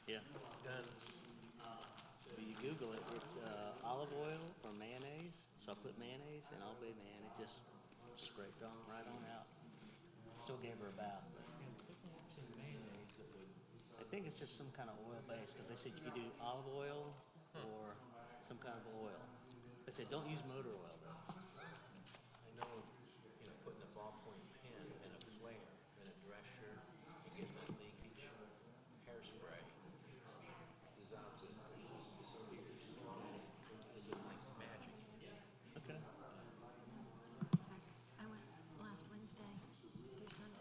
Yeah. Done. If you Google it, it's olive oil or mayonnaise. So I put mayonnaise, and I'll be man, it just scraped on right on out. Still gave her a bath. But Mayonnaise that would. I think it's just some kind of oil base because they said you could do olive oil or some kind of oil. They said don't use motor oil though. I know, putting a ballpoint pen and a flare in a dress shirt, you get that leakage. Hairspray dissolves it, it just disappears. Is it like magic? Okay. I went last Wednesday through Sunday.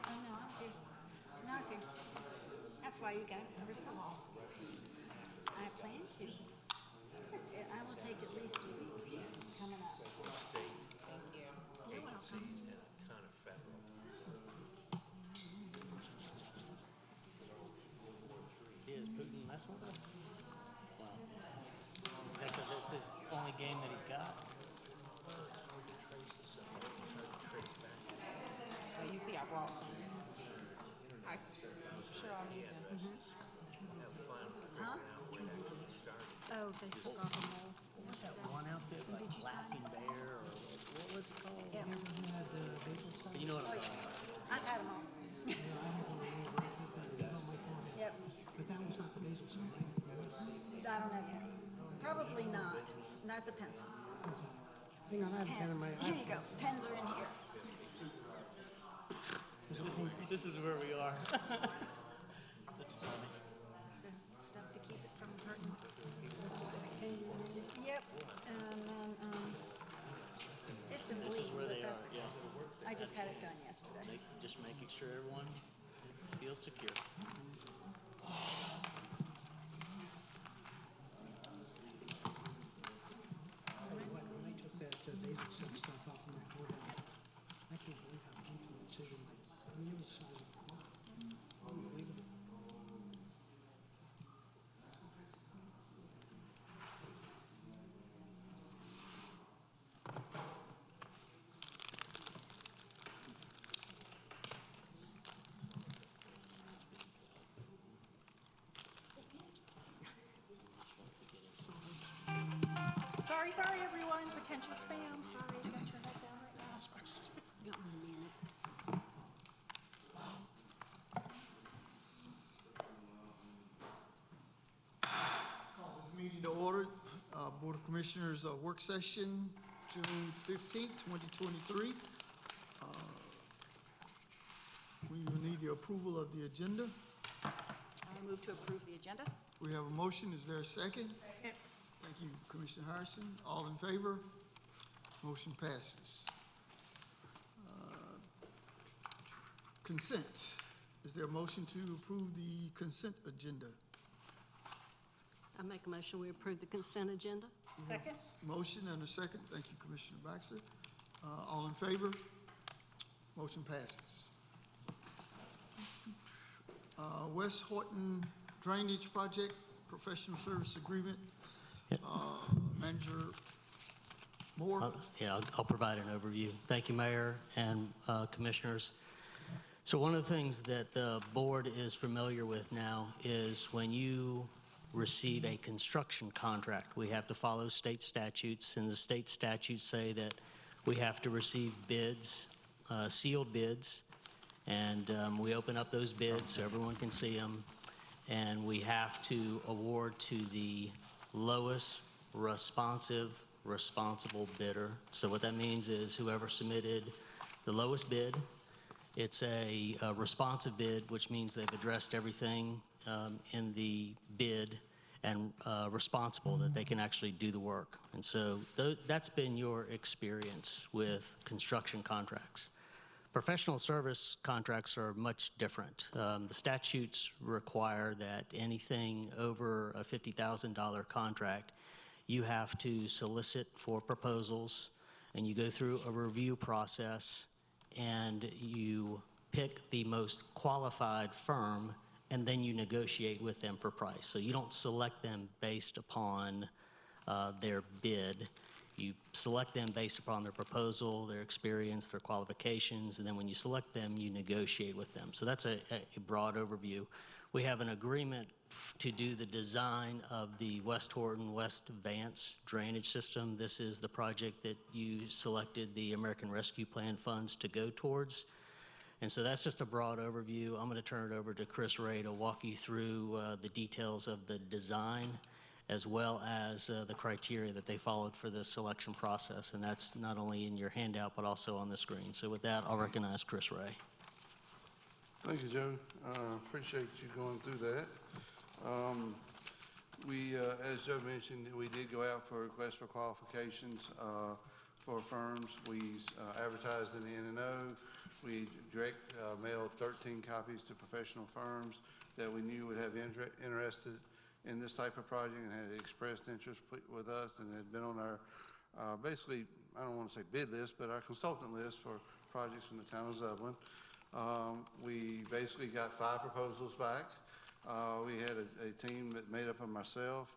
Oh, no, I was here. No, I was here. That's why you got a response. I plan to. I will take at least a week coming up. State Thank you. You're agencies welcome. and a ton of federal. Is Putin messing with us? Wow. Is that because it's his only game that he's got? You see, I brought some. Sure, I'll need them. Have fun Huh? figuring out where that actually started. Oh, they took off a mole. What was that one outfit, like Did you sign Laughing it? Bear, or what was it called? Yeah. But you know what I'm talking about. I've had them all. Yep. But that was not the basal cell, right? I don't know yet. Probably not. That's a pencil. Hang on, I have a pen in my. Here you go. Pens are in here. This is where we are. That's funny. Stuff to keep it from hurting. Yep. And then it's been This is bleeding, where but they are. that's okay. Yeah. I just had it done yesterday. Just making sure everyone feels secure. When they took that basal cell stuff off of my forehead, I can't believe how painful the incision was. I mean, it was the size of a car. Unbelievable. Sorry, everyone. Potential spam. Sorry, you got your head down right now. Got 1 minute. Call this meeting to order. Board of Commissioners work session, June 15th, 2023. We will need the approval of the agenda. I move to approve the agenda. We have a motion. Is there a second? Thank you, Commissioner Harrison. All in favor? Motion passes. Consent. Is there a motion to approve the consent agenda? I make a motion, we approve the consent agenda. Second. Motion and a second. Thank you, Commissioner Baxter. All in favor? Motion passes. West Horton Drainage Project, Professional Service Agreement. Yep. Manager Moore. Yeah, I'll provide an overview. Thank you, Mayor and Commissioners. So one of the things that the board is familiar with now is when you receive a construction contract, we have to follow state statutes, and the state statutes say that we have to receive bids, sealed bids, and we open up those bids so everyone can see them, and we have to award to the lowest responsible bidder. So what that means is whoever submitted the lowest bid, it's a responsive bid, which means they've addressed everything in the bid and responsible that they can actually do the work. And so that's been your experience with construction contracts. Professional service contracts are much different. The statutes require that anything over a $50,000 contract, you have to solicit for proposals, and you go through a review process, and you pick the most qualified firm, and then you negotiate with them for price. So you don't select them based upon their bid. You select them based upon their proposal, their experience, their qualifications, and then when you select them, you negotiate with them. So that's a broad overview. We have an agreement to do the design of the West Horton West Vance drainage system. This is the project that you selected the American Rescue Plan funds to go towards. And so that's just a broad overview. I'm going to turn it over to Chris Ray to walk you through the details of the design as well as the criteria that they followed for the selection process. And that's not only in your handout, but also on the screen. So with that, I'll recognize Chris Ray. Thank you, Joe. Appreciate you going through that. As Joe mentioned, we did go out for requests for qualifications for firms. We advertised in the N&O. We direct mailed 13 copies to professional firms that we knew would have interested in this type of project and had expressed interest with us and had been on our, basically, I don't want to say bid list, but our consultant list for projects from the town of Zebulon. We basically got 5 proposals back. We had a team that made up of myself,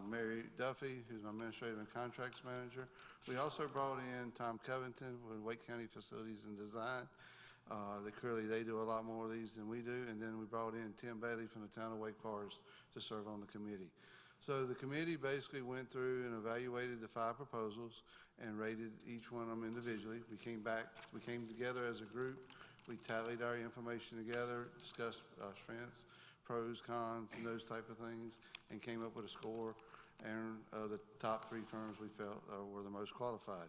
Mary Duffy, who's my administrative and contracts manager. We also brought in Tom Covington with Wake County Facilities and Design. Clearly they do a lot more of these than we do. And then we brought in Tim Bailey from the town of Wake Forest to serve on the committee. So the committee basically went through and evaluated the 5 proposals and rated each one of them individually. We came together as a group. We tallied our information together, discussed strengths, pros, cons, and those type of things, and came up with a score. And the top 3 firms we felt were the most qualified.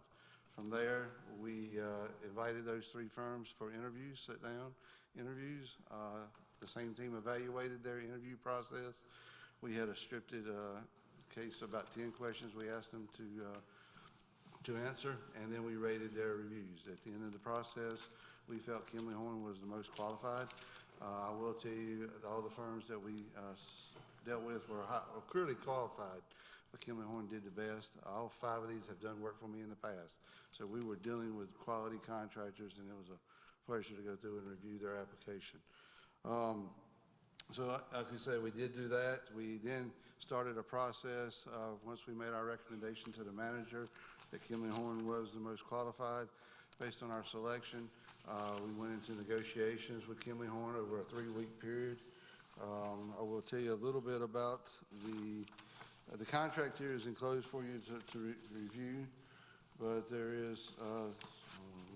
From there, we invited those 3 firms for interviews, sit-down interviews. The same team evaluated their interview process. We had a scripted case, about 10 questions we asked them to answer, and then we rated their reviews. At the end of the process, we felt Kimley Horn was the most qualified. I will tell you, all the firms that we dealt with were clearly qualified, but Kimley Horn did the best. All 5 of these have done work for me in the past. So we were dealing with quality contractors, and it was a pleasure to go through and review their application. So like we said, we did do that. We then started a process once we made our recommendation to the manager that Kimley Horn was the most qualified. Based on our selection, we went into negotiations with Kimley Horn over a 3-week period. I will tell you a little bit about the contract here is enclosed for you to review, but there is,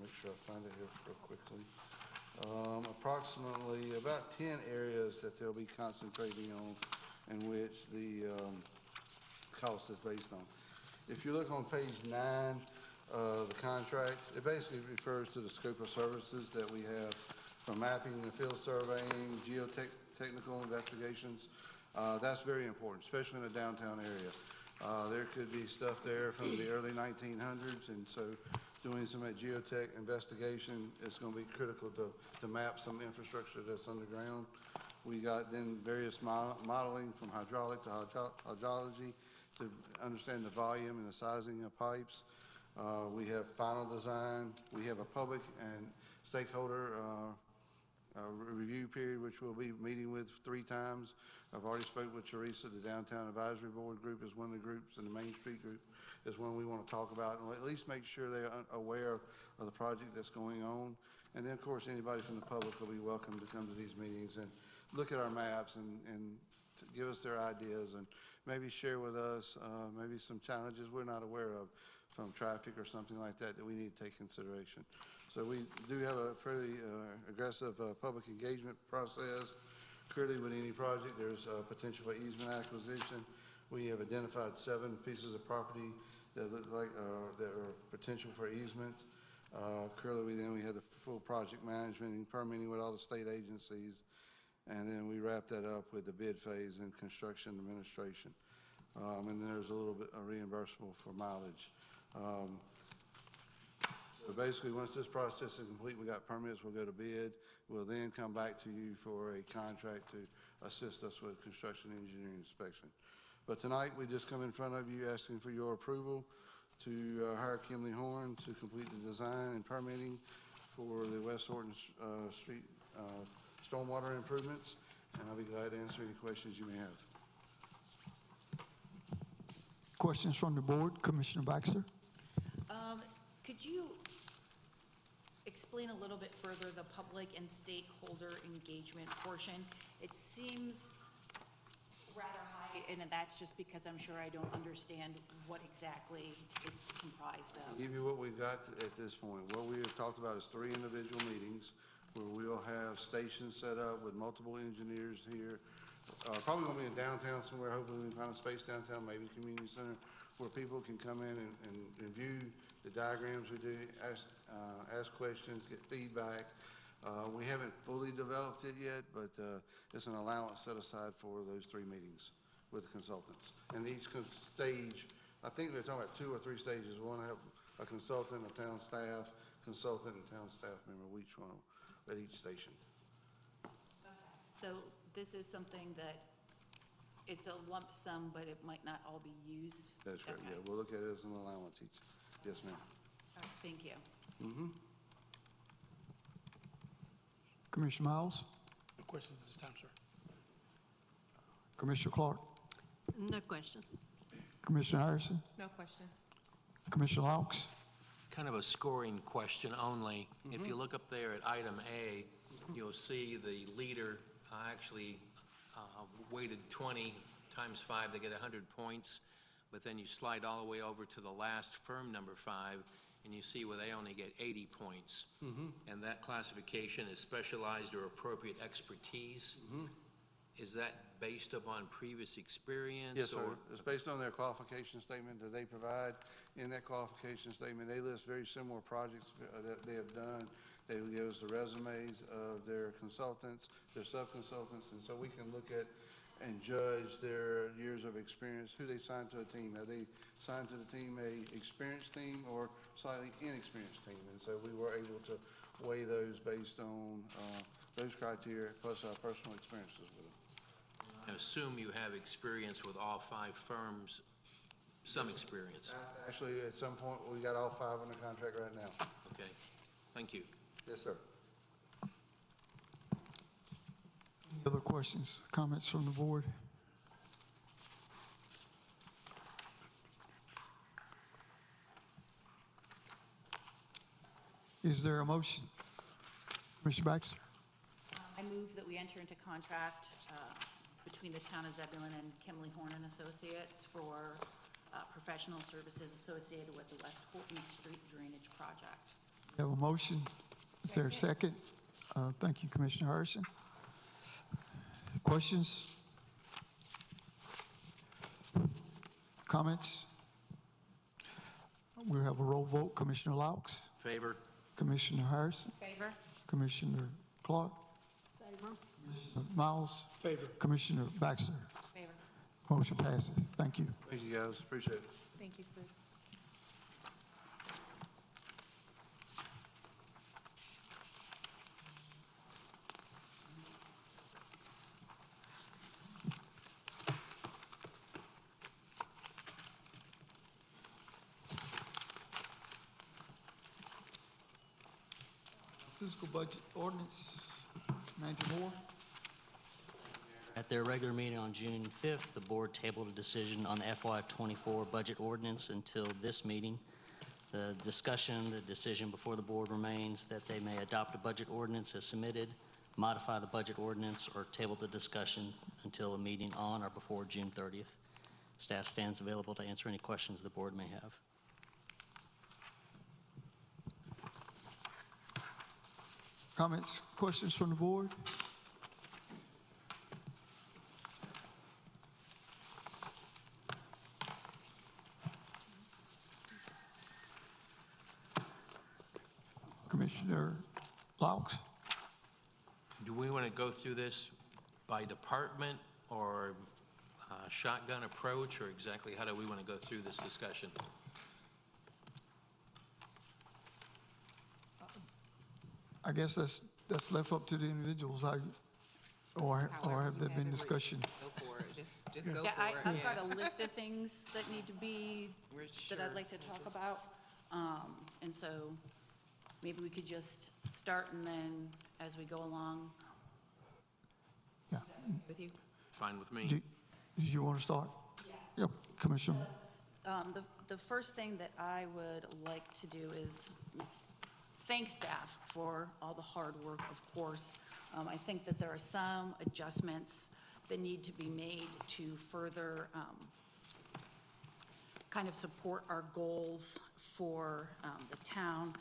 make sure I find it here real quickly. Approximately about 10 areas that they'll be concentrating on in which the cost is based on. If you look on page 9 of the contract, it basically refers to the scope of services that we have from mapping and field surveying, geotechnical investigations. That's very important, especially in the downtown area. There could be stuff there from the early 1900s, and so doing some geotech investigation is going to be critical to map some infrastructure that's underground. We got then various modeling from hydraulic to hydrology to understand the volume and the sizing of pipes. We have final design. We have a public and stakeholder review period, which we'll be meeting with 3 times. I've already spoke with Teresa. The Downtown Advisory Board group is one of the groups, and the Main Street group is one we want to talk about, and at least make sure they're aware of the project that's going on. And then, of course, anybody from the public will be welcome to come to these meetings and look at our maps and to give us their ideas and maybe share with us maybe some challenges we're not aware of from traffic or something like that that we need to take consideration. So we do have a pretty aggressive public engagement process. Clearly, with any project, there's potential for easement acquisition. We have identified 7 pieces of property that look like that are potential for easement. Clearly, we had the full project management and permitting with all the state agencies, and then we wrap that up with the bid phase and construction administration. And then there's a little bit of reimbursable for mileage. So basically, once this process is complete, we got permits, we'll go to bid. We'll then come back to you for a contract to assist us with construction engineering inspection. But tonight, we just come in front of you asking for your approval to hire Kimley Horn to complete the design and permitting for the West Horton Street stormwater improvements. And I'll be glad to answer any questions you may have. questions from the board? Commissioner Baxter? Could you explain a little bit further the public and stakeholder engagement portion? It seems rather high, and that's just because I'm sure I don't understand what exactly it's comprised of. Give you what we've got at this point. What we have talked about is 3 individual meetings where we'll have stations set up with multiple engineers here. Probably gonna be in downtown somewhere. Hopefully we can find a space downtown, maybe the community center, where people can come in and review the diagrams we do, ask questions, get feedback. We haven't fully developed it yet, but it's an allowance set aside for those 3 meetings with the consultants. And each stage, I think they're talking about 2 or 3 stages. We want to have a consultant, a town staff, consultant, and town staff member, each one at each station. So this is something that, it's a lump sum, but it might not all be used? That's right, Okay. yeah. We'll look at it as an allowance each. Yes, ma'am. All right, thank you. Commissioner Miles? No questions at this time, sir. Commissioner Clark? No question. Commissioner Harrison? No questions. Commissioner Laux? Kind of a scoring question only. If you look up there at item A, you'll see the leader actually weighted 20 times 5, they get 100 points. But then you slide all the way over to the last firm, number 5, and you see where they only get 80 points. And that classification is specialized or appropriate expertise. Is that based upon previous experience? Yes, sir. or- It's based on their qualification statement that they provide. In that qualification statement, they list very similar projects that they have done. They will give us the resumes of their consultants, their sub-consultants, and so we can look at and judge their years of experience, who they signed to a team. Have they signed to the team a experienced team or slightly inexperienced team? And so we were able to weigh those based on those criteria, plus our personal experiences with them. I assume you have experience with all 5 firms, some experience. Actually, at some point, we got all 5 under contract right now. Okay, thank you. Yes, sir. Any other questions, comments from the board? Is there a motion? Commissioner Baxter? I move that we enter into contract between the town of Zebulon and Kimley Horn and Associates for professional services associated with the West Horton Street Drainage Project. We have a motion. Is there a second? Thank you, Commissioner Harrison. Questions? Comments? We'll have a roll vote. Commissioner Laux? Favor? Commissioner Harrison? Favor? Commissioner Clark? Favor? Commissioner Miles? Favor. Commissioner Baxter? Favor. Motion passes. Thank you. Thank you, guys. Appreciate it. Thank you, Bruce. Fiscal budget ordinance, Manager Moore. At their regular meeting on June 5th, the board tabled a decision on the FY24 budget ordinance until this meeting. The decision before the board remains that they may adopt a budget ordinance as submitted, modify the budget ordinance, or table the discussion until a meeting on or before June 30th. Staff stands available to answer any questions the board may have. Comments, questions from the board? Commissioner Laux? Do we want to go through this by department or shotgun approach, or exactly how do we want to go through this discussion? I guess that's left up to the individuals, or have there been discussion? Go for it, just go Yeah, for it. I've got a list of things that need to be, We're that I'd sure like to to talk just- about. And so maybe we could just start, and then as we go along Yeah. with you. Fine with me. Do you want to start? Yeah. Commissioner The first thing that I would like to do is thank staff for all the hard work, of course. I think that there are some adjustments that need to be made to further kind of support our goals for the town.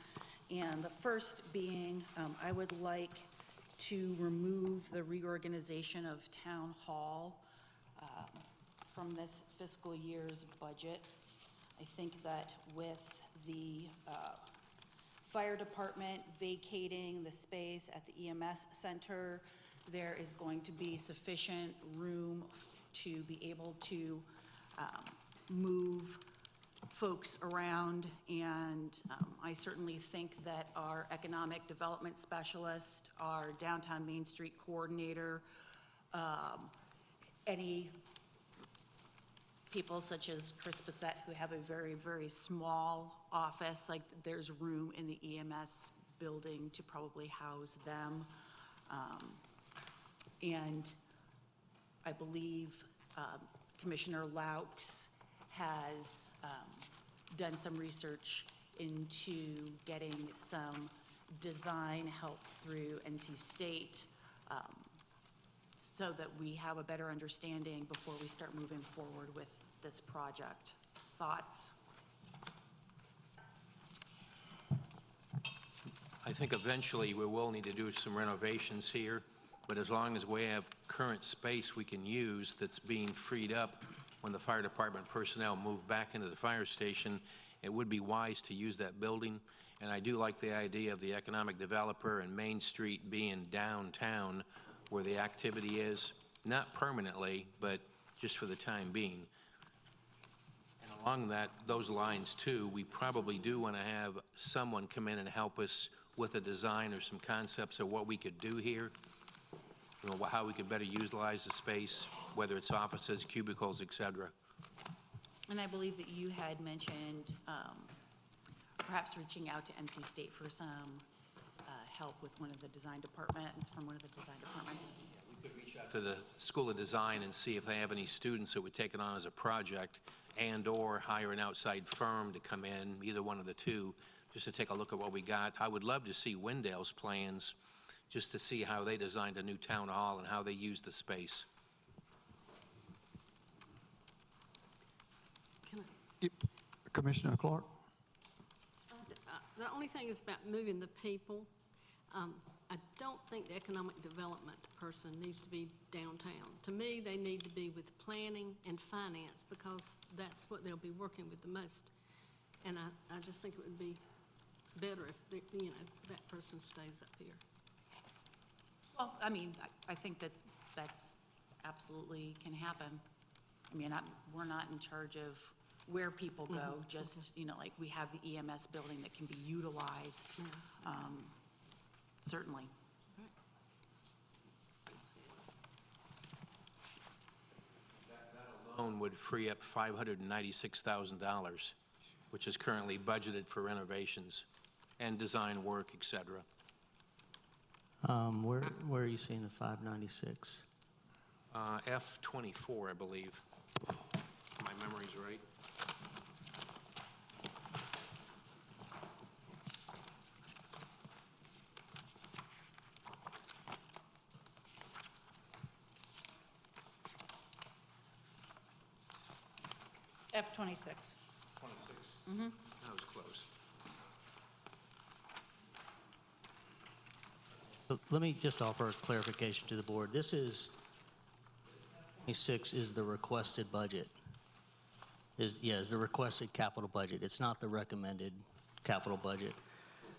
And the first being, I would like to remove the reorganization of town hall from this fiscal year's budget. I think that with the fire department vacating the space at the EMS center, there is going to be sufficient room to be able to move folks around, and I certainly think that our economic development specialist, our downtown Main Street coordinator, any people such as Chris Bissett who have a very, very small office, like there's room in the EMS building to probably house them. And I believe Commissioner Laux has done some research into getting some design help through NC State so that we have a better understanding before we start moving forward with this project. Thoughts? I think eventually we will need to do some renovations here, but as long as we have current space we can use that's being freed up when the fire department personnel move back into the fire station, it would be wise to use that building. And I do like the idea of the economic developer and Main Street being downtown where the activity is, not permanently, but just for the time being. And along those lines too, we probably do want to have someone come in and help us with a design or some concepts of what we could do here, you know, how we could better utilize the space, whether it's offices, cubicles, et cetera. And I believe that you had mentioned perhaps reaching out to NC State for some help with one of the design departments, from one of the design departments. We could reach out to the School of Design and see if they have any students that would take it on as a project, and or hire an outside firm to come in, either one of the two, just to take a look at what we got. I would love to see Wendell's plans, just to see how they designed a new town hall and how they used the space. Can I, Yep. Commissioner Clark? the only thing is about moving the people. I don't think the economic development person needs to be downtown. To me, they need to be with planning and finance because that's what they'll be working with the most. And I just think it would be better if, that person stays up here. Well, I mean, I think that that's absolutely can happen. I mean, we're not in charge of where people go, just, like we have the EMS building that can be utilized, certainly. That alone would free up $596,000, which is currently budgeted for renovations and design work, et cetera. Where are you seeing the 596? F-24, I believe. My memory's right. F-26. 26? Mm-hmm. That was close. So let me just offer a clarification to the board. This is, 26 is the requested budget. Is the requested capital budget. It's not the recommended capital budget.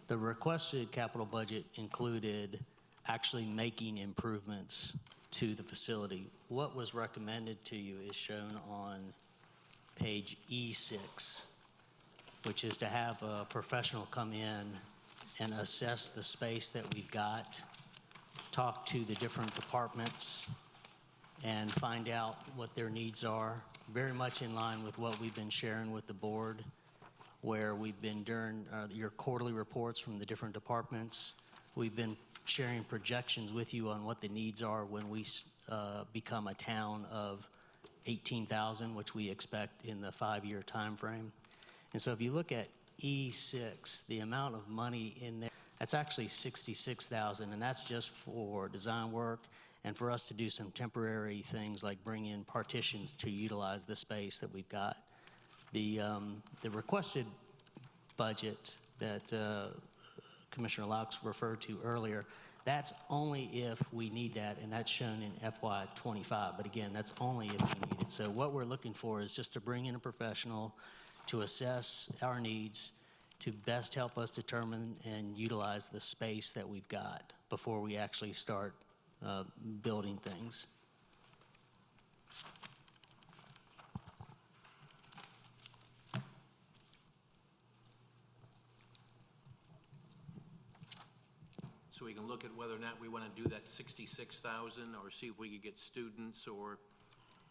The requested capital budget included actually making improvements to the facility. What was recommended to you is shown on page E6, which is to have a professional come in and assess the space that we've got, talk to the different departments, and find out what their needs are, very much in line with what we've been sharing with the board, where we've been during your quarterly reports from the different departments. We've been sharing projections with you on what the needs are when we become a town of 18,000, which we expect in the 5-year time frame. And so if you look at E6, the amount of money in there, that's actually 66,000, and that's just for design work and for us to do some temporary things like bring in partitions to utilize the space that we've got. The requested budget that Commissioner Laux referred to earlier, that's only if we need that, and that's shown in FY25. But again, that's only if we need it. So what we're looking for is just to bring in a professional to assess our needs, to best help us determine and utilize the space that we've got before we actually start building things. So we can look at whether or not we want to do that 66,000, or see if we could get students or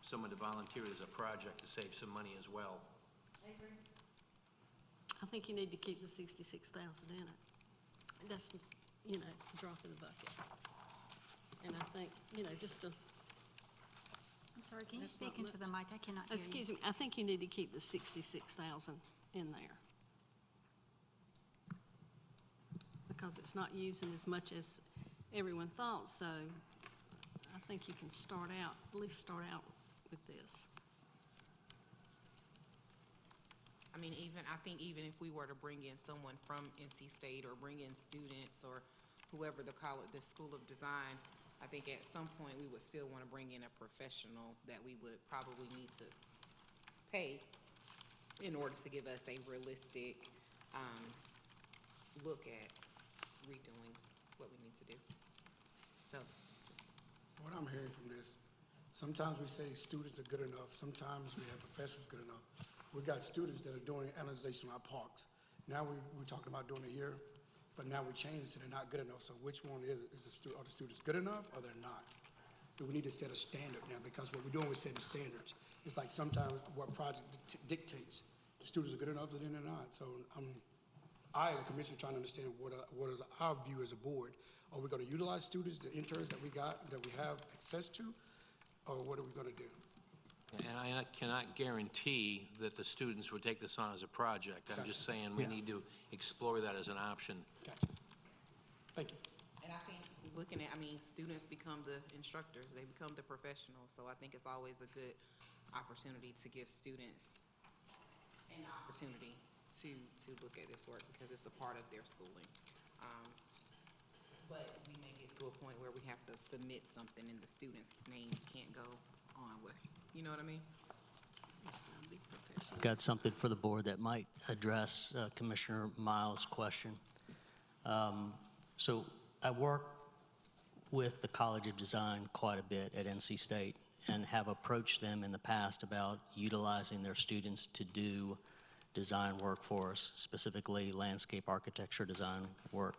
someone to volunteer as a project to save some money as well. I think you need to keep the 66,000 in it. That's, you know, a drop in the bucket. And I think, you know, just to, I'm sorry, can you That's not speak into the mic? I cannot hear you. excuse me, I think you need to keep the 66,000 in there. Because it's not using as much as everyone thought, so I think you can start out, at least start out with this. I mean, I think even if we were to bring in someone from NC State or bring in students or whoever the School of Design, I think at some point we would still want to bring in a professional that we would probably need to pay in order to give us a realistic look at redoing what we need to do. So, What I'm hearing from this, sometimes we say students are good enough, sometimes we have professionals good enough. We got students that are doing analyzation on our parks. Now we're talking about doing it here, but now we changed it, they're not good enough. So which one is it? Are the students good enough or they're not? Do we need to set a standard now? Because what we're doing is setting standards. It's like sometimes what project dictates. The students are good enough, then they're not. So I, as a commissioner, trying to understand what is our view as a board. Are we going to utilize students, the interns that we got, that we have access to, or what are we going to do? And I cannot guarantee that the students would take this on as a project. I'm just saying we need to explore that as an option. Gotcha. Thank you. and I think looking at, I mean, students become the instructors, they become the professionals, so I think it's always a good opportunity to give students an opportunity to look at this work because it's a part of their schooling. But we may get to a point where we have to submit something and the students' names can't go on with, you know what I mean? I've got something for the board that might address Commissioner Miles' question. So I work with the College of Design quite a bit at NC State and have approached them in the past about utilizing their students to do design work for us, specifically landscape architecture design work.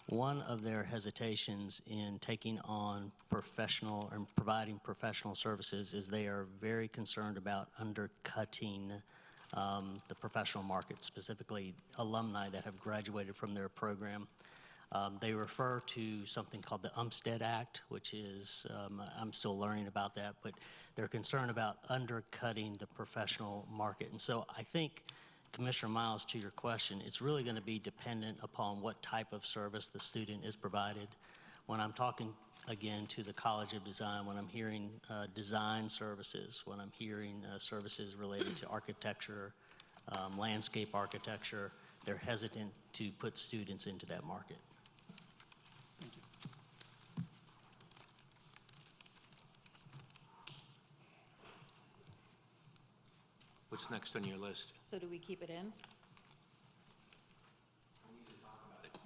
One of their hesitations in taking on professional and providing professional services is they are very concerned about undercutting the professional market, specifically alumni that have graduated from their program. They refer to something called the Umstead Act, which is, I'm still learning about that, but they're concerned about undercutting the professional market. And so I think, Commissioner Miles, to your question, it's really going to be dependent upon what type of service the student is provided. When I'm talking, again, to the College of Design, when I'm hearing design services, when I'm hearing services related to architecture, landscape architecture, they're hesitant to put students into that market. Thank you. What's next on your list? So do we keep it in?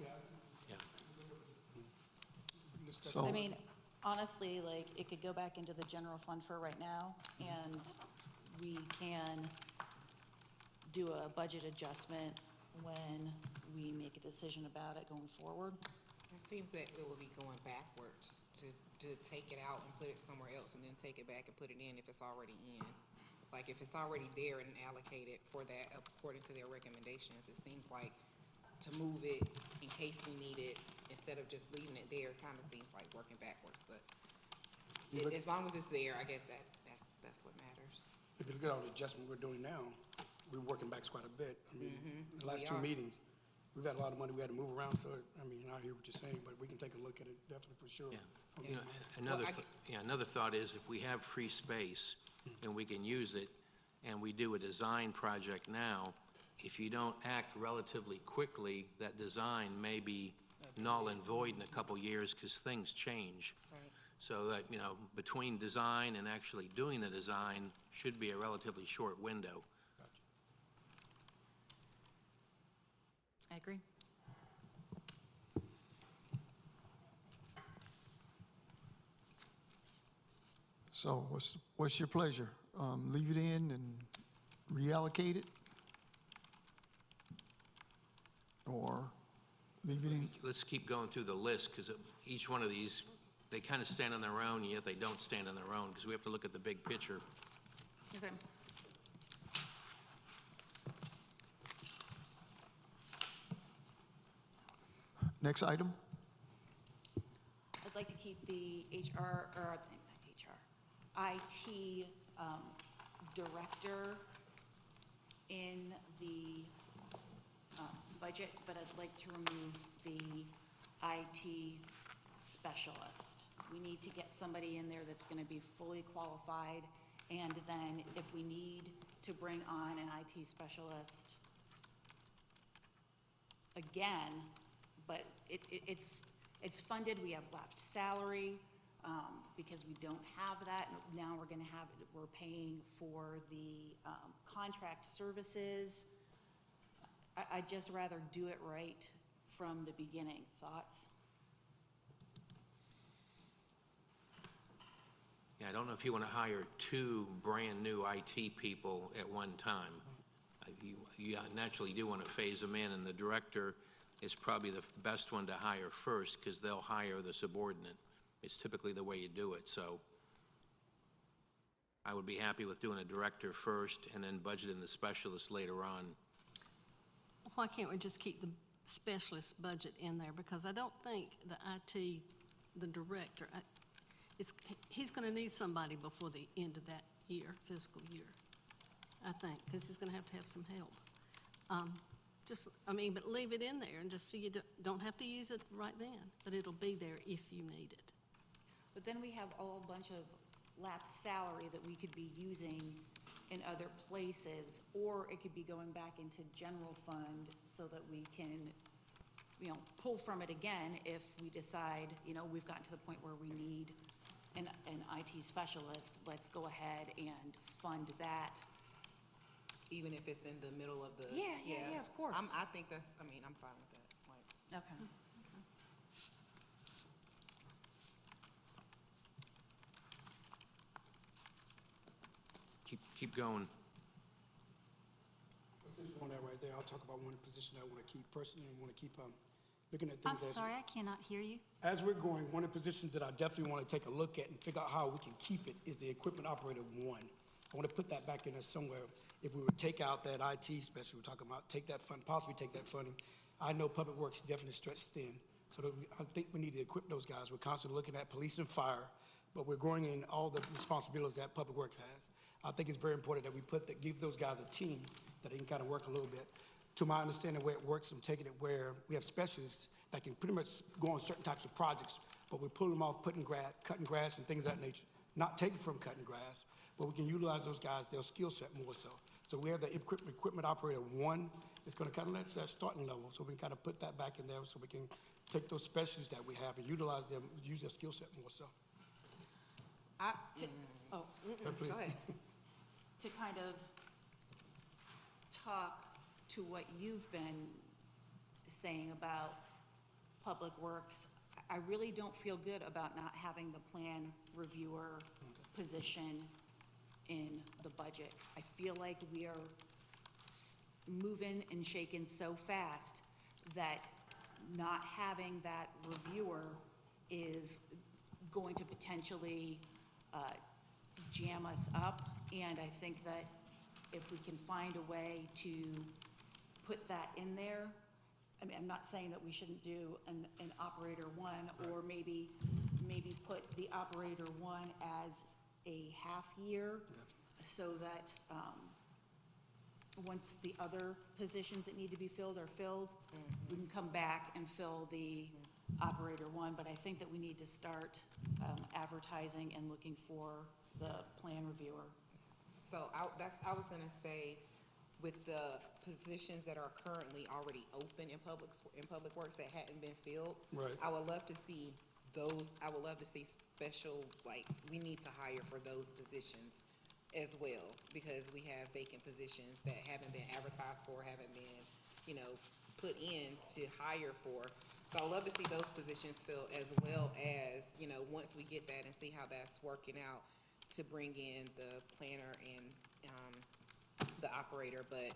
Yeah. So, I mean, honestly, like, it could go back into the general fund for right now, and we can do a budget adjustment when we make a decision about it going forward. It seems that it would be going backwards to take it out and put it somewhere else and then take it back and put it in if it's already in. Like, if it's already there and allocated for that according to their recommendations, it seems like to move it in case we need it, instead of just leaving it there, kind of seems like working backwards, but You look- As long as it's there, I guess that's what matters. If you look at all the adjustment we're doing now, we're working back quite a bit. I mean, the last We two are. meetings, we've had a lot of money we had to move around, so, I mean, I hear what you're saying, but we can take a look at it, definitely for sure. Yeah. From You know, the- another thought is if we have free space and we can use it, and we do a design project now, if you don't act relatively quickly, that design may be null and void in a couple years because things change. Right. So that, you know, between design and actually doing the design should be a relatively short window. I agree. So what's your pleasure? Leave it in and reallocate it? Or leave it in? Let's keep going through the list because each one of these, they kind of stand on their own, and yet they don't stand on their own because we have to look at the big picture. Okay. Next item? I'd like to keep the HR, or not HR, IT director in the budget, but I'd like to remove the IT specialist. We need to get somebody in there that's going to be fully qualified, and then if we need to bring on an IT specialist again, but it's funded, we have lapsed salary, because we don't have that, now we're gonna have, we're paying for the contract services. I'd just rather do it right from the beginning. Thoughts? Yeah, I don't know if you want to hire two brand-new IT people at one time. You naturally do want to phase them in, and the director is probably the best one to hire first because they'll hire the subordinate. It's typically the way you do it, so I would be happy with doing a director first and then budgeting the specialist later on. Why can't we just keep the specialist budget in there? Because I don't think the IT, the director, he's gonna need somebody before the end of that year, fiscal year, I think, because he's gonna have some help. But leave it in there and just see, you don't have to use it right then, but it'll be there if you need it. But then we have a whole bunch of lapsed salary that we could be using in other places, or it could be going back into general fund so that we can, pull from it again if we decide, we've gotten to the point where we need an IT specialist. Let's go ahead and fund that. Even if it's in the middle of the. Yeah, of course. I think I'm fine with that. Like, Okay. Keep going. Since you're on that right there, I'll talk about one position I want to keep personally, and want to keep looking at I'm things. sorry, I cannot hear you. As we're going, one of the positions that I definitely want to take a look at and figure out how we can keep it is the equipment operator one. I want to put that back in there somewhere. If we would take out that IT special we're talking about, take that fund, possibly take that funding. I know Public Works definitely stretched thin, so I think we need to equip those guys. We're constantly looking at police and fire, but we're growing in all the responsibilities that Public Works has. I think it's very important that we give those guys a team that they can kind of work a little bit. To my understanding, the way it works, I'm taking it where we have specialists that can pretty much go on certain types of projects, but we're pulling them off, cutting grass and things of that nature. Not taking from cutting grass, but we can utilize those guys, their skill set more so. So we have the equipment operator one that's going to kind of let that starting level, so we can kind of put that back in there so we can take those specialists that we have and utilize them, use their skill set more so. Go ahead. To kind of talk to what you've been saying about Public Works, I really don't feel good about not having the plan reviewer position in the budget. I feel like we are moving and shaking so fast that not having that reviewer is going to potentially jam us up. And I think that if we can find a way to put that in there, I mean, I'm not saying that we shouldn't do an operator one, or maybe put the operator one as a half year, so that, once the other positions that need to be filled are filled, we can come back and fill the operator one, but I think that we need to start, advertising and looking for the plan reviewer. So I was gonna say, with the positions that are currently already open in public works that hadn't been filled. Right. I would love to see those, I would love to see special, like, we need to hire for those positions as well, because we have vacant positions that haven't been advertised for, haven't been, put in to hire for. So I'd love to see those positions filled, as well as, once we get that and see how that's working out, to bring in the planner and, the operator. But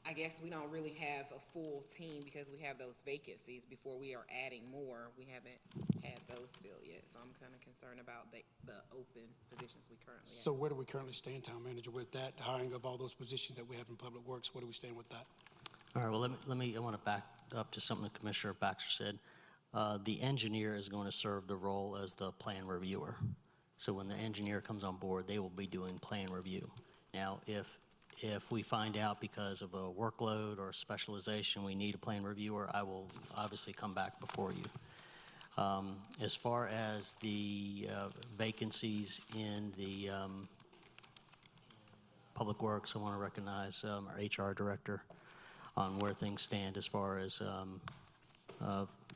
I guess we don't really have a full team because we have those vacancies. Before we are adding more, we haven't had those filled yet. So I'm kind of concerned about the open positions we currently have. So where do we currently stand, Town Manager, with that hiring of all those positions that we have in Public Works? Where do we stand with that? All right, well, I want to back up to something that Commissioner Baxter said. The engineer is going to serve the role as the plan reviewer. So when the engineer comes on board, they will be doing plan review. Now, if we find out because of a workload or specialization we need a plan reviewer, I will obviously come back before you. As far as the vacancies in the Public Works, I want to recognize our HR director on where things stand as far as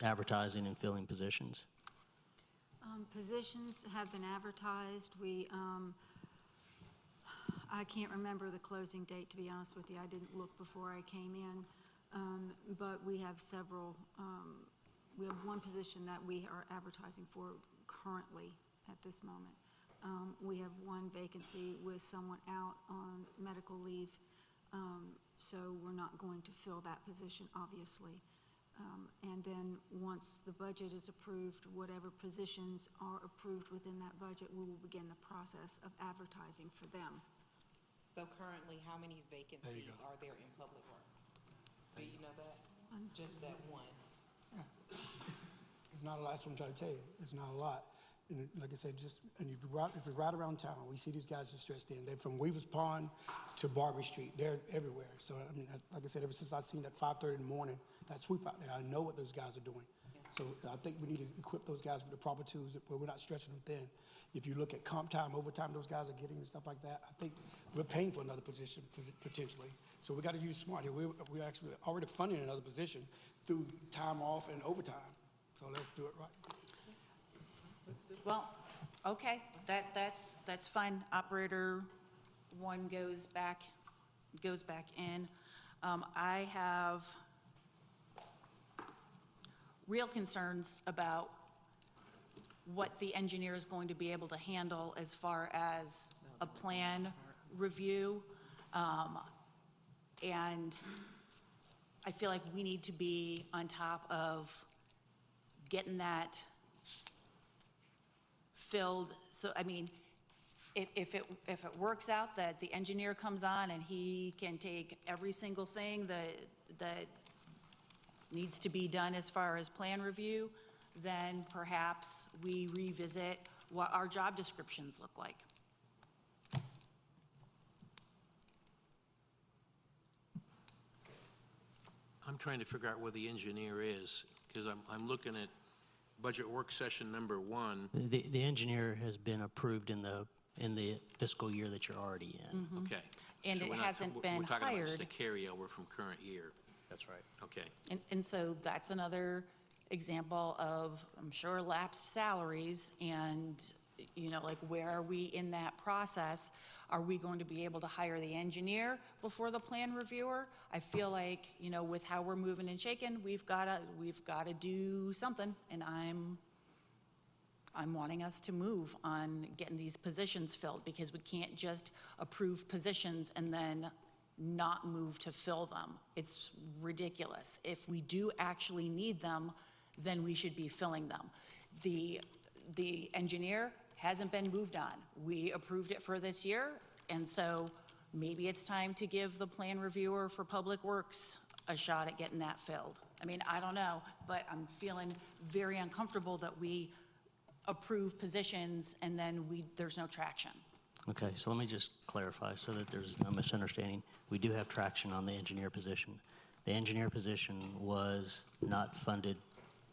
advertising and filling positions. Positions have been advertised. I can't remember the closing date, to be honest with you. I didn't look before I came in. But we have several, we have one position that we are advertising for currently at this moment. We have one vacancy with someone out on medical leave, so we're not going to fill that position, obviously. And then once the budget is approved, whatever positions are approved within that budget, we will begin the process of advertising for them. So currently, how many vacancies are there in Public Works? Do you know that? Just that one? It's not a lot. That's what I'm trying to tell you. It's not a lot. And like I said, if you ride around town, we see these guys just stressed in. They're from Weaver's Pond to Barbary Street. They're everywhere. So, I mean, like I said, ever since I've seen that 5:30 in the morning, that sweep out there, I know what those guys are doing. So I think we need to equip those guys with the proper tools where we're not stretching them thin. If you look at comp time, overtime those guys are getting and stuff like that, I think we're paying for another position potentially. So we got to use smart here. We're actually already funding another position through time off and overtime. So let's do it right. Well, okay, that's fine. Operator one goes back in. I have real concerns about what the engineer is going to be able to handle as far as a plan review. And I feel like we need to be on top of getting that filled. So, I mean, if it works out that the engineer comes on and he can take every single thing that needs to be done as far as plan review, then perhaps we revisit what our job descriptions look like. I'm trying to figure out where the engineer is, because I'm looking at budget work session number 1. The engineer has been approved in the fiscal year that you're already in. Okay. And So it we're not- hasn't been We're talking about just hired. the carryover from current year. That's right. Okay. And so that's another example of, I'm sure, lapsed salaries, and, like, where are we in that process? Are we going to be able to hire the engineer before the plan reviewer? I feel like, with how we're moving and shaking, we've got to do something, and I'm wanting us to move on getting these positions filled, because we can't just approve positions and then not move to fill them. It's ridiculous. If we do actually need them, then we should be filling them. The engineer hasn't been moved on. We approved it for this year, and so maybe it's time to give the plan reviewer for Public Works a shot at getting that filled. I mean, I don't know, but I'm feeling very uncomfortable that we approve positions and then there's no traction. Okay, so let me just clarify so that there's no misunderstanding. We do have traction on the engineer position. The engineer position was not funded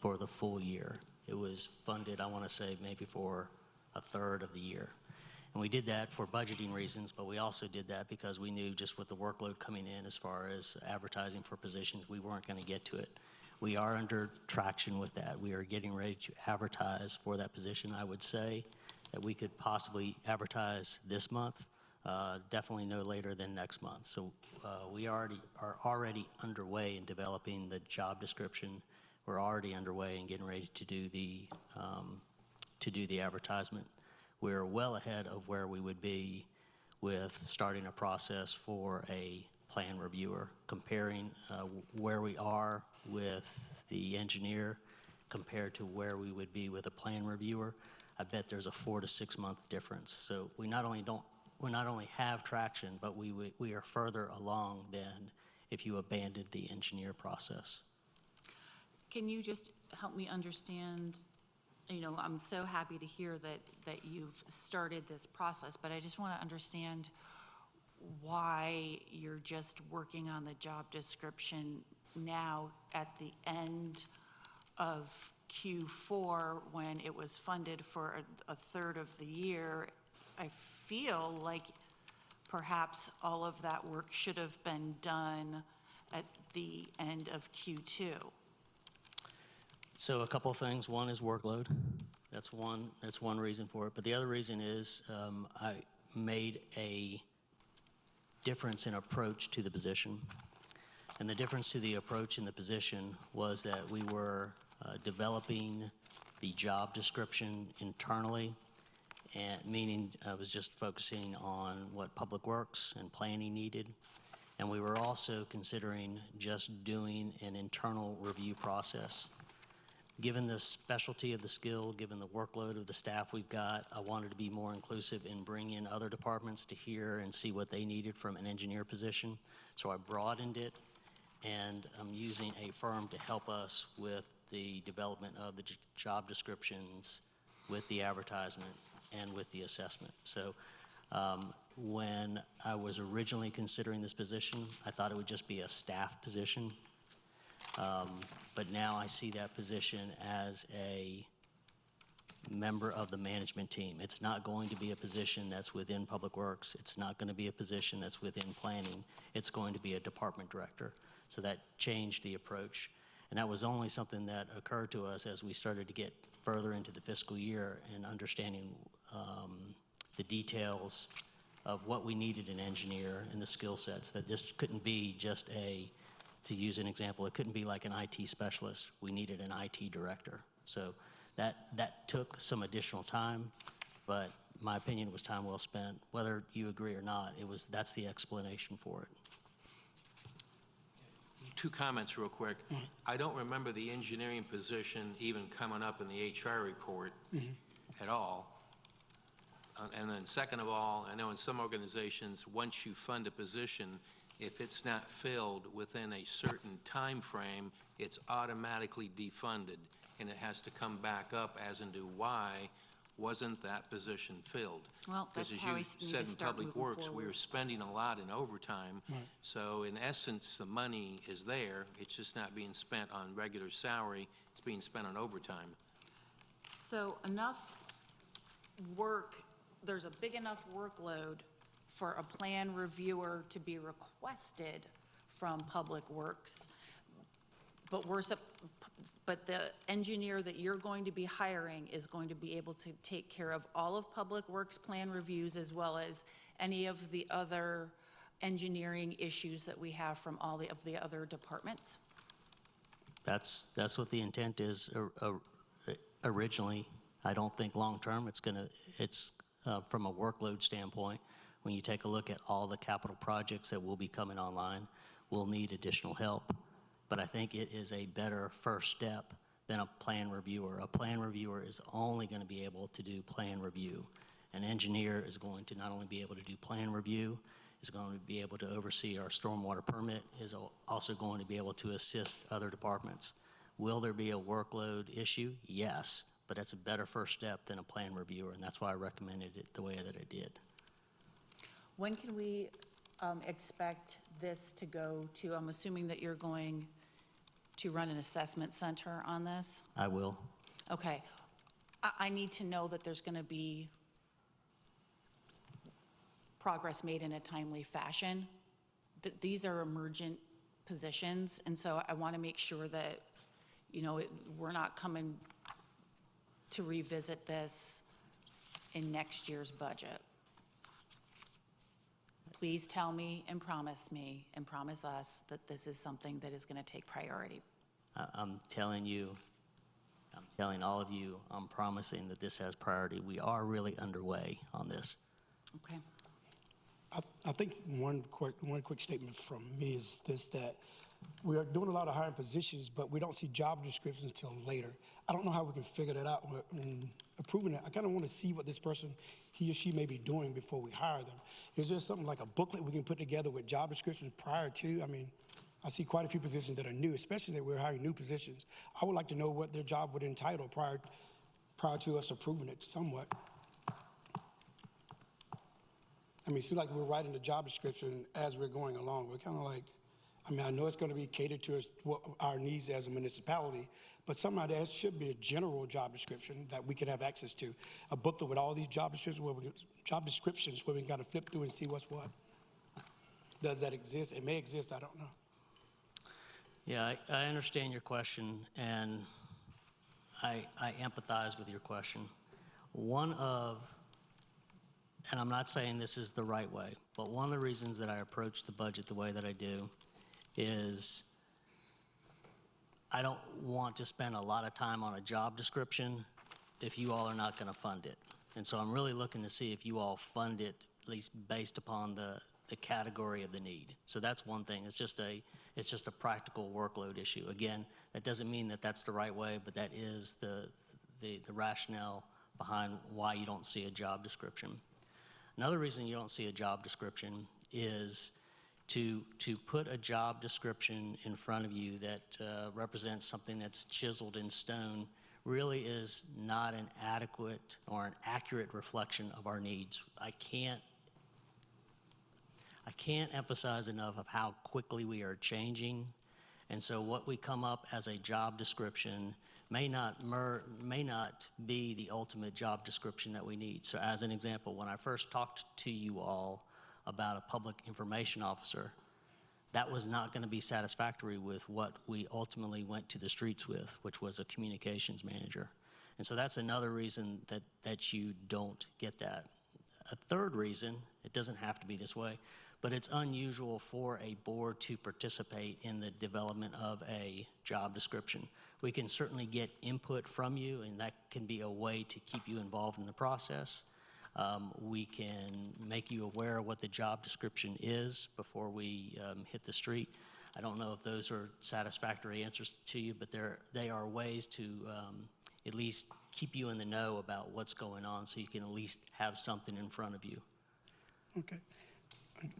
for the full year. It was funded, I want to say, maybe for a third of the year. And we did that for budgeting reasons, but we also did that because we knew just with the workload coming in as far as advertising for positions, we weren't going to get to it. We are under traction with that. We are getting ready to advertise for that position. I would say that we could possibly advertise this month, definitely no later than next month. So we are already underway in developing the job description. We're already underway in getting ready to do the advertisement. We're well ahead of where we would be with starting a process for a plan reviewer, comparing where we are with the engineer compared to where we would be with a plan reviewer. I bet there's a 4 to 6 month difference. So we not only have traction, but we are further along than if you abandoned the engineer process. Can you just help me understand? I'm so happy to hear that you've started this process, but I just want to understand why you're just working on the job description now at the end of Q4 when it was funded for a third of the year. I feel like perhaps all of that work should have been done at the end of Q2. So a couple of things. One is workload. That's one reason for it. But the other reason is I made a difference in approach to the position. And the difference to the approach in the position was that we were developing the job description internally, and meaning I was just focusing on what Public Works and planning needed. And we were also considering just doing an internal review process. Given the specialty of the skill, given the workload of the staff we've got, I wanted to be more inclusive in bringing in other departments to hear and see what they needed from an engineer position. So I broadened it, and I'm using a firm to help us with the development of the job descriptions, with the advertisement, and with the assessment. So when I was originally considering this position, I thought it would just be a staff position. But now I see that position as a member of the management team. It's not going to be a position that's within Public Works. It's not going to be a position that's within planning. It's going to be a department director. So that changed the approach. And that was only something that occurred to us as we started to get further into the fiscal year and understanding the details of what we needed in engineer and the skill sets, that this couldn't be just to use an example, it couldn't be like an IT specialist. We needed an IT director. So that took some additional time, but my opinion, it was time well spent. Whether you agree or not, that's the explanation for it. Two comments real quick. I don't remember the engineering position even coming up in the HR report at all. And then second of all, I know in some organizations, once you fund a position, if it's not filled within a certain time frame, it's automatically defunded, and it has to come back up as into why wasn't that position filled. Well, that's Because how we as you need said to in start Public moving Works, we forward. were spending a lot in overtime. Right. So in essence, the money is there. It's just not being spent on regular salary. It's being spent on overtime. So enough work, there's a big enough workload for a plan reviewer to be requested from Public Works, but the engineer that you're going to be hiring is going to be able to take care of all of Public Works plan reviews as well as any of the other engineering issues that we have from all of the other departments? That's what the intent is originally. I don't think long-term it's from a workload standpoint, when you take a look at all the capital projects that will be coming online, we'll need additional help. But I think it is a better first step than a plan reviewer. A plan reviewer is only going to be able to do plan review. An engineer is going to not only be able to do plan review, is going to be able to oversee our stormwater permit, is also going to be able to assist other departments. Will there be a workload issue? Yes, but that's a better first step than a plan reviewer, and that's why I recommended it the way that I did. When can we expect this to go to, I'm assuming that you're going to run an assessment center on this? I will. Okay. I need to know that there's going to be progress made in a timely fashion. These are emergent positions, and so I want to make sure that, you know, we're not coming to revisit this in next year's budget. Please tell me and promise us that this is something that is going to take priority. I'm telling you, I'm telling all of you, I'm promising that this has priority. We are really underway on this. Okay. I think one quick statement from me is this, that we are doing a lot of hiring positions, but we don't see job descriptions until later. I don't know how we can figure that out in approving it. I kind of want to see what this person, he or she may be doing before we hire them. Is there something like a booklet we can put together with job descriptions prior to? I mean, I see quite a few positions that are new, especially that we're hiring new positions. I would like to know what their job would entitle prior to us approving it somewhat. I mean, it seems like we're writing the job description as we're going along. We're kind of like, I mean, I know it's going to be catered to us, what our needs as a municipality, but somehow there should be a general job description that we can have access to. A booklet with all these job descriptions where we can kind of flip through and see what's what. Does that exist? It may exist, I don't know. Yeah, I understand your question, and I empathize with your question. And I'm not saying this is the right way, but one of the reasons that I approach the budget the way that I do is I don't want to spend a lot of time on a job description if you all are not going to fund it. And so I'm really looking to see if you all fund it, at least based upon the category of the need. So that's one thing. It's just a practical workload issue. Again, that doesn't mean that that's the right way, but that is the rationale behind why you don't see a job description. Another reason you don't see a job description is to put a job description in front of you that represents something that's chiseled in stone really is not an adequate or an accurate reflection of our needs. I can't emphasize enough of how quickly we are changing. And so what we come up as a job description may not be the ultimate job description that we need. So as an example, when I first talked to you all about a public information officer, that was not going to be satisfactory with what we ultimately went to the streets with, which was a communications manager. And so that's another reason that you don't get that. A third reason, it doesn't have to be this way, but it's unusual for a board to participate in the development of a job description. We can certainly get input from you, and that can be a way to keep you involved in the process. We can make you aware of what the job description is before we hit the street. I don't know if those are satisfactory answers to you, but they are ways to at least keep you in the know about what's going on so you can at least have something in front of you. Okay.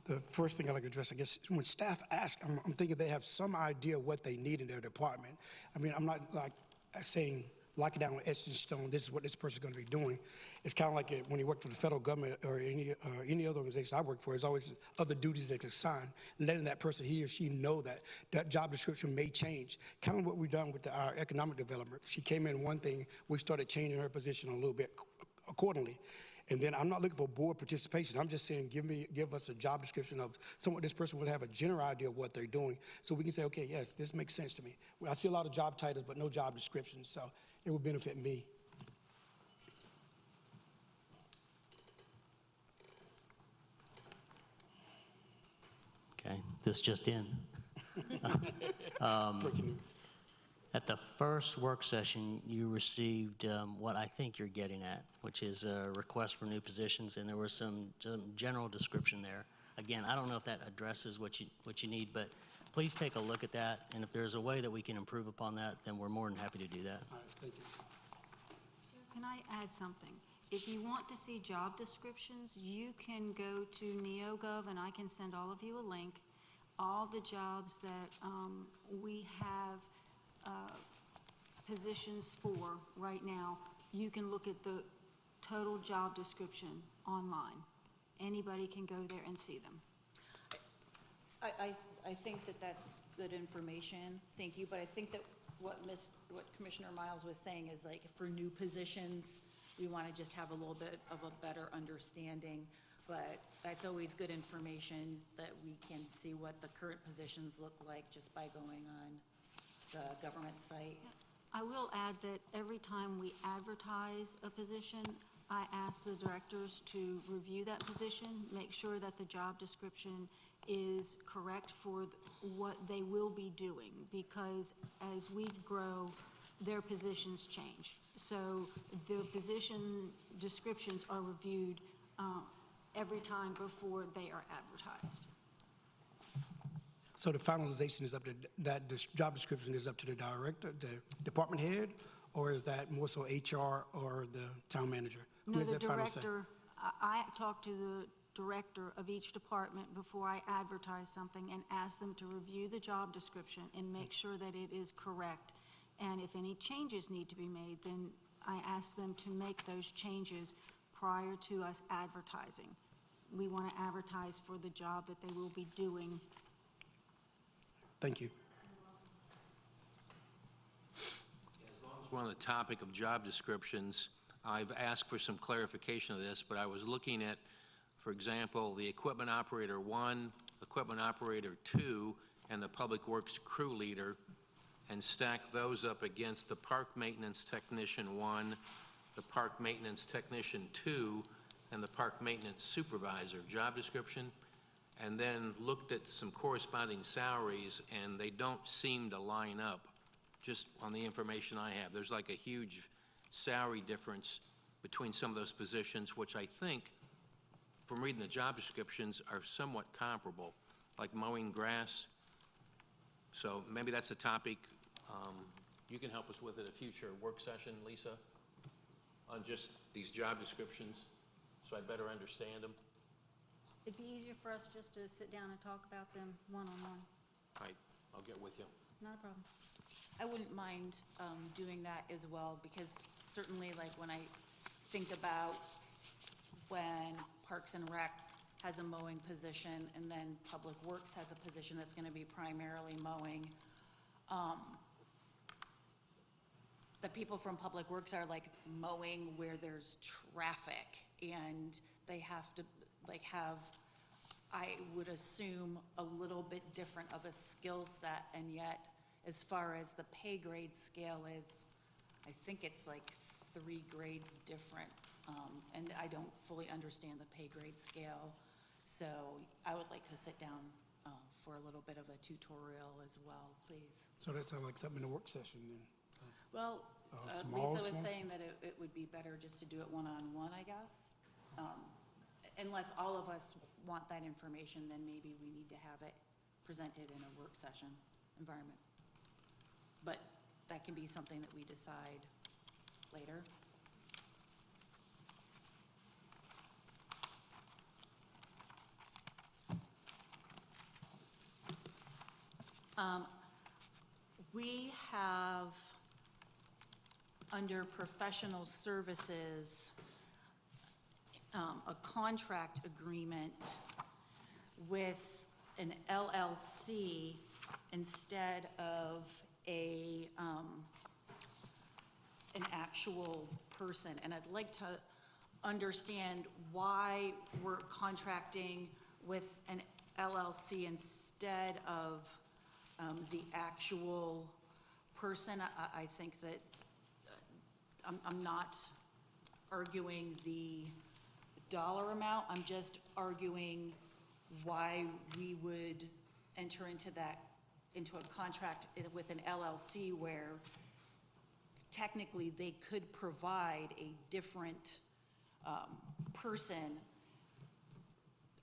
The first thing I'd like to address, I guess, when staff ask, I'm thinking they have some idea what they need in their department. I mean, I'm not like saying lock it down with etched in stone, this is what this person's going to be doing. It's kind of like when you work for the federal government or any other organization I work for, there's always other duties that's assigned, letting that person, he or she, know that that job description may change. Kind of what we've done with our economic development. She came in one thing, we started changing her position a little bit accordingly. And then I'm not looking for board participation. I'm just saying give us a job description of somewhat this person would have a general idea of what they're doing. So we can say, okay, yes, this makes sense to me. I see a lot of job titles, but no job descriptions. So it would benefit me. Okay, this just in. Breaking news. At the first work session, you received what I think you're getting at, which is a request for new positions, and there was some general description there. Again, I don't know if that addresses what you need, but please take a look at that, and if there's a way that we can improve upon that, then we're more than happy to do that. All right, thank you. Can I add something? If you want to see job descriptions, you can go to NeoGov, and I can send all of you a link. All the jobs that we have positions for right now, you can look at the total job description online. Anybody can go there and see them. I think that that's good information, thank you, but I think that what Commissioner Miles was saying is like for new positions, we want to just have a little bit of a better understanding, but that's always good information that we can see what the current positions look like just by going on the government site. I will add that every time we advertise a position, I ask the directors to review that position, make sure that the job description is correct for what they will be doing, because as we grow, their positions change. So the position descriptions are reviewed every time before they are advertised. So the finalization is up to, that job description is up to the director, the department head, or is that more so HR or the town manager? Who No, has the that final say? director, I talk to the director of each department before I advertise something and ask them to review the job description and make sure that it is correct. And if any changes need to be made, then I ask them to make those changes prior to us advertising. We want to advertise for the job that they will be doing. Thank you. As long as we're on the topic of job descriptions, I've asked for some clarification of this, but I was looking at, for example, the equipment operator 1, equipment operator 2, and the public works crew leader, and stack those up against the park maintenance technician 1, the park maintenance technician 2, and the park maintenance supervisor job description, and then looked at some corresponding salaries, and they don't seem to line up, just on the information I have. There's like a huge salary difference between some of those positions, which I think, from reading the job descriptions, are somewhat comparable, like mowing grass. So maybe that's a topic you can help us with at a future work session, Lisa, on just these job descriptions, so I better understand them. It'd be easier for us just to sit down and talk about them one-on-one. All right, I'll get with you. Not a problem. I wouldn't mind doing that as well, because certainly like when I think about when Parks and Rec has a mowing position and then Public Works has a position that's going to be primarily mowing, the people from Public Works are like mowing where there's traffic, and they have to like have, I would assume, a little bit different of a skill set, and yet as far as the pay grade scale is, I think it's like 3 grades different, and I don't fully understand the pay grade scale, so I would like to sit down for a little bit of a tutorial as well, please. So that sounds like something in the work session then. Well, Small. Lisa was saying that it would be better just to do it one-on-one, I guess. Unless all of us want that information, then maybe we need to have it presented in a work session environment. But that can be something that we decide later. We have, under professional services, a contract agreement with an LLC instead of an actual person. And I'd like to understand why we're contracting with an LLC instead of the actual person. I think that I'm not arguing the dollar amount, I'm just arguing why we would enter into a contract with an LLC where technically they could provide a different person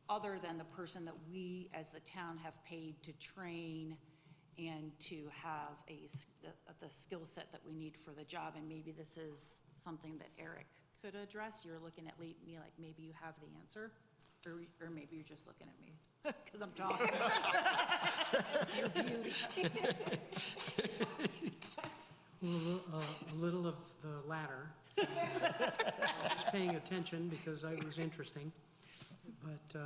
other than the person that we as the town have paid to train and to have the skill set that we need for the job. And maybe this is something that Eric could address? You're looking at me like maybe you have the answer, or maybe you're just looking at me because I'm talking. Your beauty. A little of the latter. I was paying attention because I was interesting, but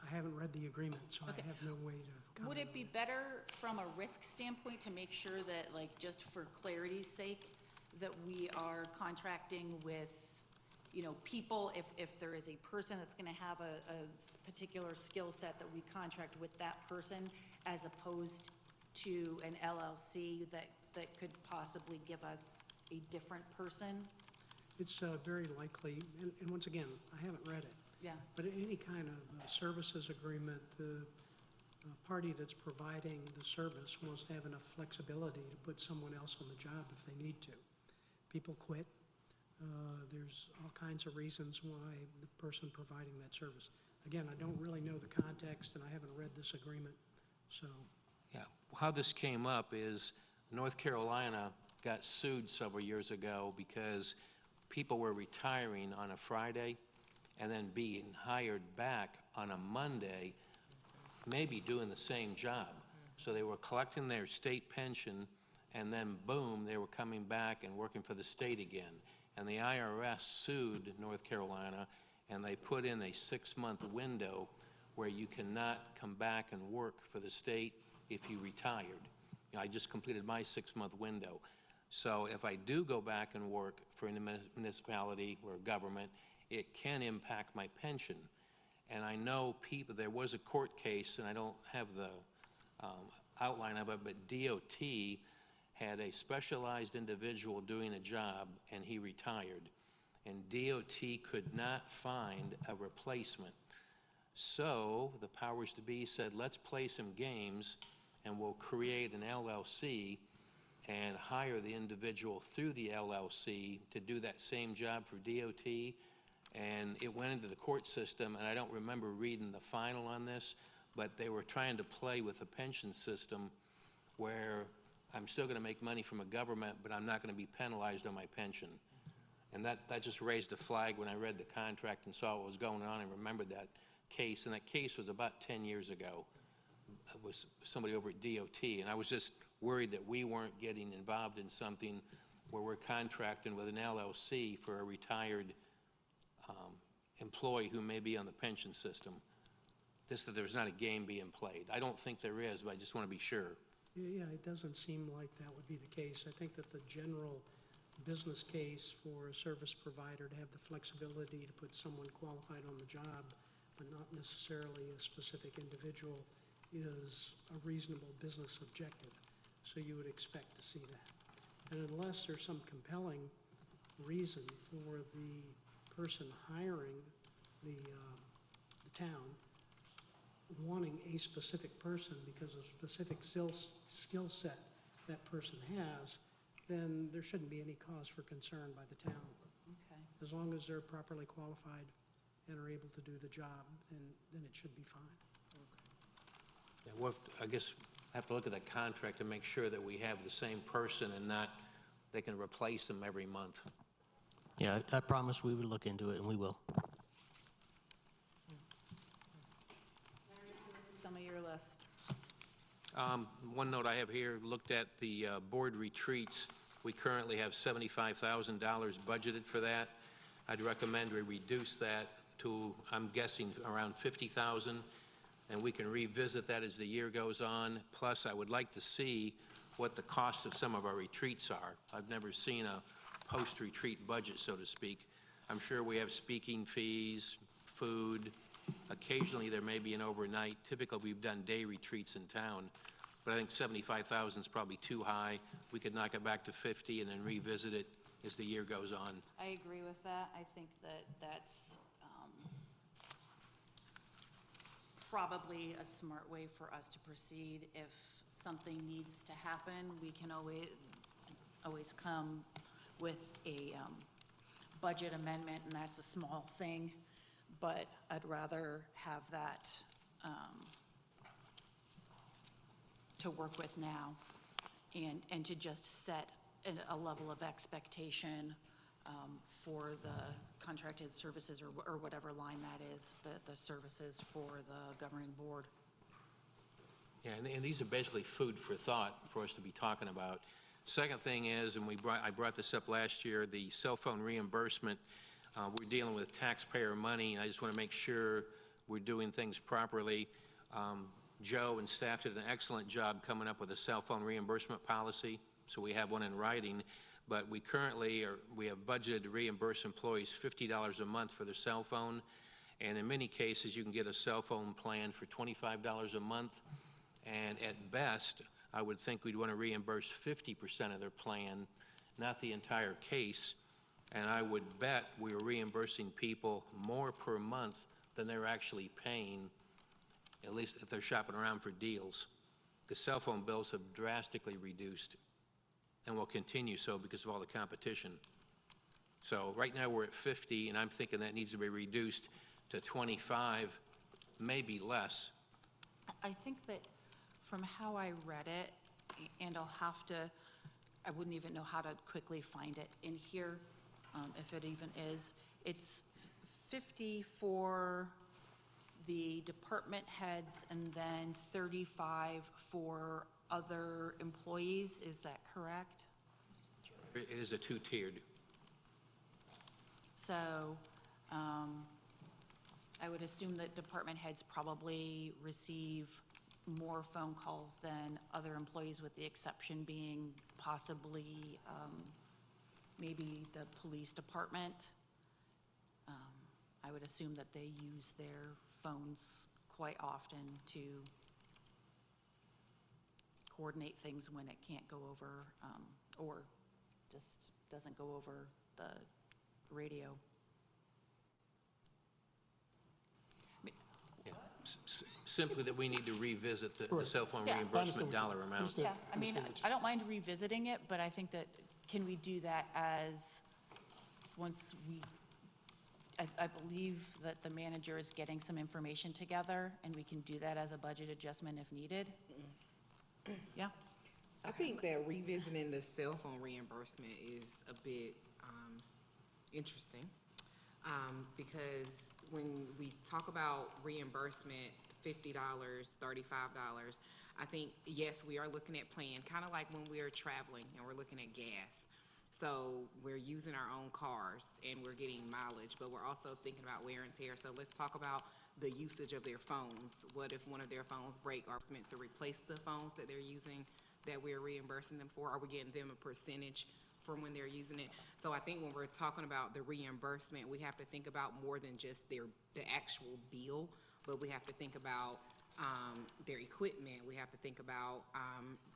I haven't read the agreement, so I Okay. have no way to comment Would it on be better from a risk standpoint to make sure that, like, just for clarity's sake, that we are contracting with, you know, people, if there is a person that's gonna have a particular skill set, that we contract with that person as opposed to an LLC that could possibly give us a different person? It's very likely, and once again, I haven't read it, Yeah, but any kind of services agreement, the party that's providing the service wants to have enough flexibility to put someone else on the job if they need to. People quit. There's all kinds of reasons why the person providing that service. Again, I don't really know the context, and I haven't read this agreement, so. Yeah, how this came up is North Carolina got sued several years ago because people were retiring on a Friday and then being hired back on a Monday, maybe doing the same job. So they were collecting their state pension, and then boom, they were coming back and working for the state again. And the IRS sued North Carolina, and they put in a 6-month window where you cannot come back and work for the state if you retired. You know, I just completed my 6-month window. So if I do go back and work for a municipality or government, it can impact my pension. And I know people, there was a court case, and I don't have the outline of it, but DOT had a specialized individual doing a job, and he retired. And DOT could not find a replacement. So the powers to be said, let's play some games, and we'll create an LLC and hire the individual through the LLC to do that same job for DOT. And it went into the court system, and I don't remember reading the final on this, but they were trying to play with a pension system where I'm still going to make money from a government, but I'm not going to be penalized on my pension. And that just raised a flag when I read the contract and saw what was going on and remembered that case. And that case was about 10 years ago. It was somebody over at DOT, and I was just worried that we weren't getting involved in something where we're contracting with an LLC for a retired employee who may be on the pension system. Just that there's not a game being played. I don't think there is, but I just want to be sure. Yeah, it doesn't seem like that would be the case. I think that the general business case for a service provider to have the flexibility to put someone qualified on the job, but not necessarily a specific individual, is a reasonable business objective. So you would expect to see that. And unless there's some compelling reason for the person hiring the town wanting a specific person because of specific skill set that person has, then there shouldn't be any cause for concern by the town. okay. As long as they're properly qualified and are able to do the job, then it should be fine. Yeah, we'll I guess have to look at that contract and make sure that we have the same person and not they can replace them every month. Yeah, I promised we would look into it, and we will. Some of your list. One note I have here, looked at the board retreats. We currently have $75,000 budgeted for that. I'd recommend we reduce that to, I'm guessing, around $50,000, and we can revisit that as the year goes on. Plus, I would like to see what the cost of some of our retreats are. I've never seen a post-retreat budget, so to speak. I'm sure we have speaking fees, food. Occasionally, there may be an overnight. Typically, we've done day retreats in town, but I think 75,000 is probably too high. We could knock it back to 50 and then revisit it as the year goes on. I agree with that. I think that that's probably a smart way for us to proceed. If something needs to happen, we can always come with a budget amendment, and that's a small thing, but I'd rather have that to work with now and to just set a level of expectation for the contracted services or whatever line that is, the services for the governing board. Yeah, and these are basically food for thought for us to be talking about. Second thing is, and I brought this up last year, the cell phone reimbursement. We're dealing with taxpayer money, and I just want to make sure we're doing things properly. Joe and staff did an excellent job coming up with a cell phone reimbursement policy, so we have one in writing. But we have budgeted to reimburse employees $50 a month for their cell phone, and in many cases, you can get a cell phone plan for $25 a month. And at best, I would think we'd want to reimburse 50% of their plan, not the entire case. And I would bet we were reimbursing people more per month than they're actually paying, at least if they're shopping around for deals. Because cell phone bills have drastically reduced and will continue so because of all the competition. So right now we're at 50, and I'm thinking that needs to be reduced to 25, maybe less. I think that from how I read it, and I wouldn't even know how to quickly find it in here, if it even is, it's 50 for the department heads and then 35 for other employees. Is that correct? It is a two-tiered. So I would assume that department heads probably receive more phone calls than other employees, with the exception being possibly maybe the police department. I would assume that they use their phones quite often to coordinate things when it can't go over or just doesn't go over the radio. Yeah. Simply that we need to revisit the cell phone Yeah. reimbursement dollar amount. Yeah, I mean, I don't mind revisiting it, but I think that, can we do that as, once I believe that the manager is getting some information together, and we can do that as a budget adjustment if needed? Yeah? I think that revisiting the cell phone reimbursement is a bit interesting, because when we talk about reimbursement, $50, $35, I think, yes, we are looking at plan, kind of like when we're traveling and we're looking at gas. So we're using our own cars and we're getting mileage, but we're also thinking about wear and tear. So let's talk about the usage of their phones. What if one of their phones break? Are we meant to replace the phones that they're using that we're reimbursing them for? Are we getting them a percentage from when they're using it? So I think when we're talking about the reimbursement, we have to think about more than just the actual bill, but we have to think about their equipment. We have to think about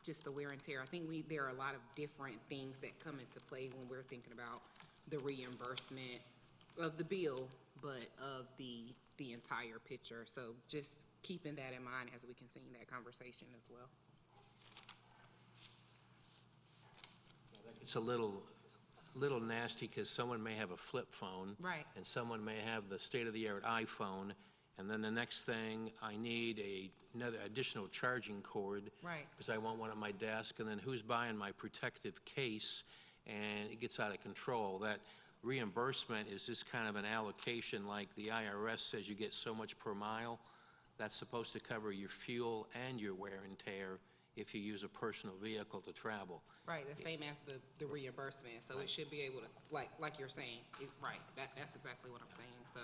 just the wear and tear. I think there are a lot of different things that come into play when we're thinking about the reimbursement of the bill, but of the entire picture. So just keeping that in mind as we continue that conversation as well. It's a little nasty because someone may have a flip phone. Right. And someone may have the state-of-the-art iPhone, and then the next thing, I need another additional charging cord. Right. Because I want one at my desk, and then who's buying my protective case, and it gets out of control. That reimbursement is just kind of an allocation, like the IRS says you get so much per mile. That's supposed to cover your fuel and your wear and tear if you use a personal vehicle to travel. Right, the same as the reimbursement. So it should be able to, like you're saying, right, that's exactly what I'm saying, so.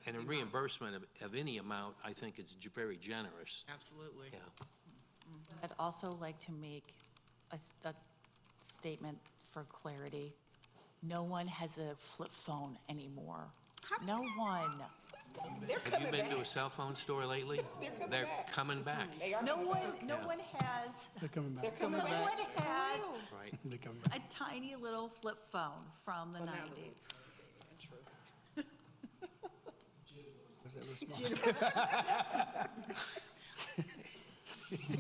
And a reimbursement of any amount, I think it's very generous. Absolutely. Yeah. I'd also like to make a statement for clarity. No one has a flip phone anymore. No one. Have you been to a cell phone store lately? They're coming back. No one has. They're coming back. No one has Right. They're coming back. a tiny little flip phone from the 90s. What's that little small?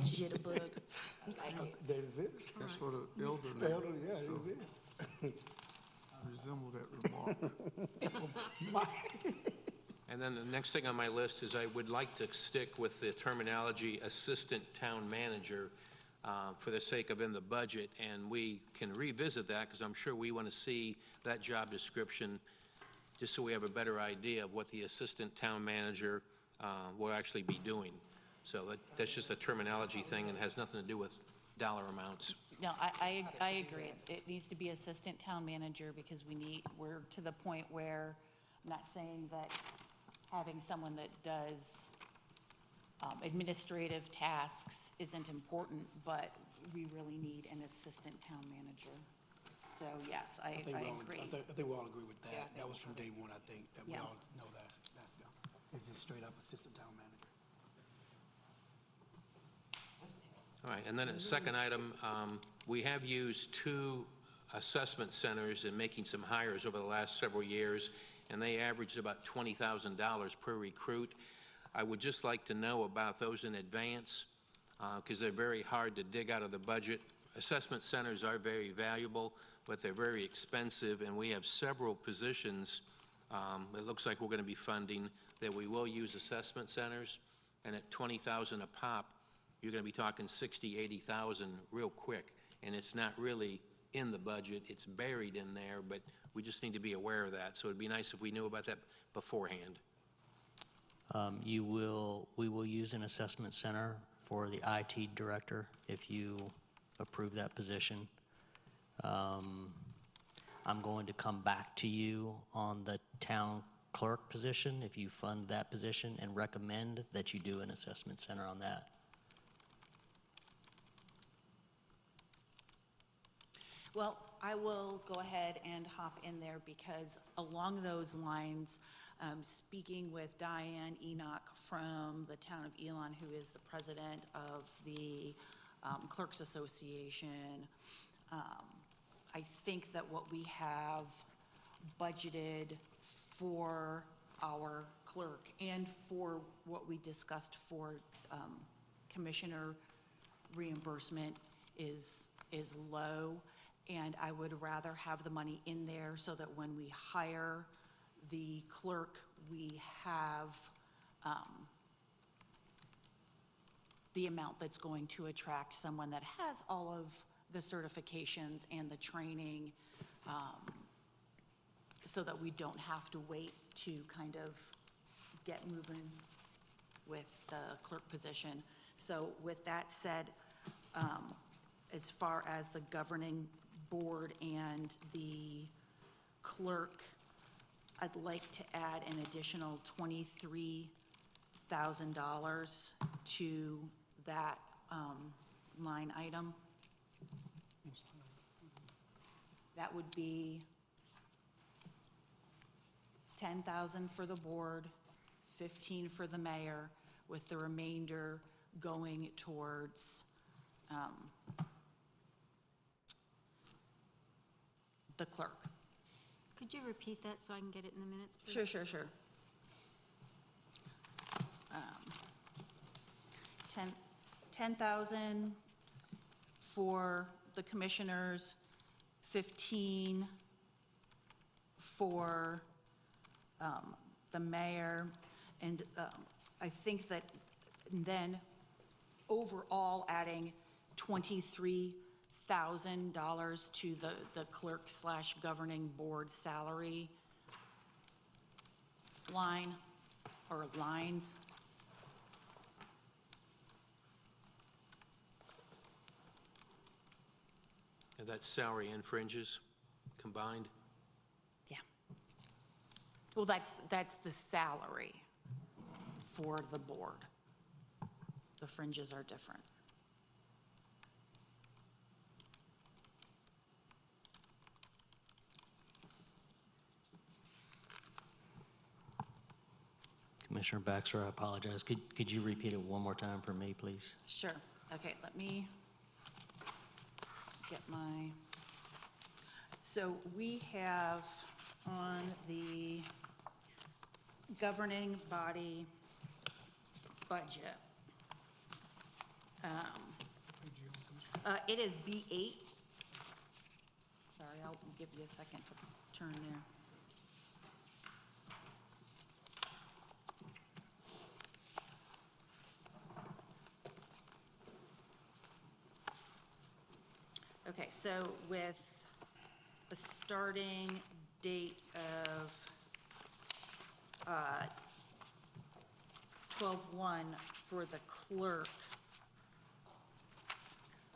Jitterbug. That is it. That's for the elderly. The elderly, yeah, So it is. I resemble that remark. And then the next thing on my list is I would like to stick with the terminology assistant town manager. for the sake of in the budget, and we can revisit that, because I'm sure we want to see that job description, just so we have a better idea of what the assistant town manager will actually be doing. So that's just a terminology thing and has nothing to do with dollar amounts. No, I agree. It needs to be assistant town manager because we're to the point where, I'm not saying that having someone that does administrative tasks isn't important, but we really need an assistant town manager. So yes, I agree. I think we all agree with that. Yeah, That was from day one, I think, that we Yeah. all know that. It's just straight up assistant town manager. All right, and then a second item, we have used 2 assessment centers in making some hires over the last several years, and they averaged about $20,000 per recruit. I would just like to know about those in advance, because they're very hard to dig out of the budget. Assessment centers are very valuable, but they're very expensive, and we have several positions it looks like we're going to be funding that we will use assessment centers, and at $20,000 a pop, you're going to be talking $60,000, $80,000 real quick, and it's not really in the budget. It's buried in there, but we just need to be aware of that. So it'd be nice if we knew about that beforehand. We will use an assessment center for the IT director if you approve that position. I'm going to come back to you on the town clerk position if you fund that position and recommend that you do an assessment center on that. Well, I will go ahead and hop in there because along those lines, speaking with Diane Enoch from the town of Elon, who is the president of the Clerks Association, I think that what we have budgeted for our clerk and for what we discussed for commissioner reimbursement is low. And I would rather have the money in there so that when we hire the clerk, we have the amount that's going to attract someone that has all of the certifications and the training, so that we don't have to wait to kind of get moving with the clerk position. So with that said, as far as the governing board and the clerk, I'd like to add an additional $23,000 to that line item. That would be 10,000 for the board, 15 for the mayor, with the remainder going towards the clerk. Could you repeat that so I can get it in the minutes, please? Sure. 10,000 for the commissioners, 15 for the mayor, and I think that then overall adding $23,000 to the clerk / governing board salary line or lines. And that's salary and fringes combined? Yeah. Well, that's the salary for the board. The fringes are different. Commissioner Baxter, I apologize. Could you repeat it one more time for me, please? Sure. Okay, let me get my, so we have on the governing body budget, it is B8. Sorry, I'll give you a second to turn there. Okay, so with a starting date of 12/1 for the clerk,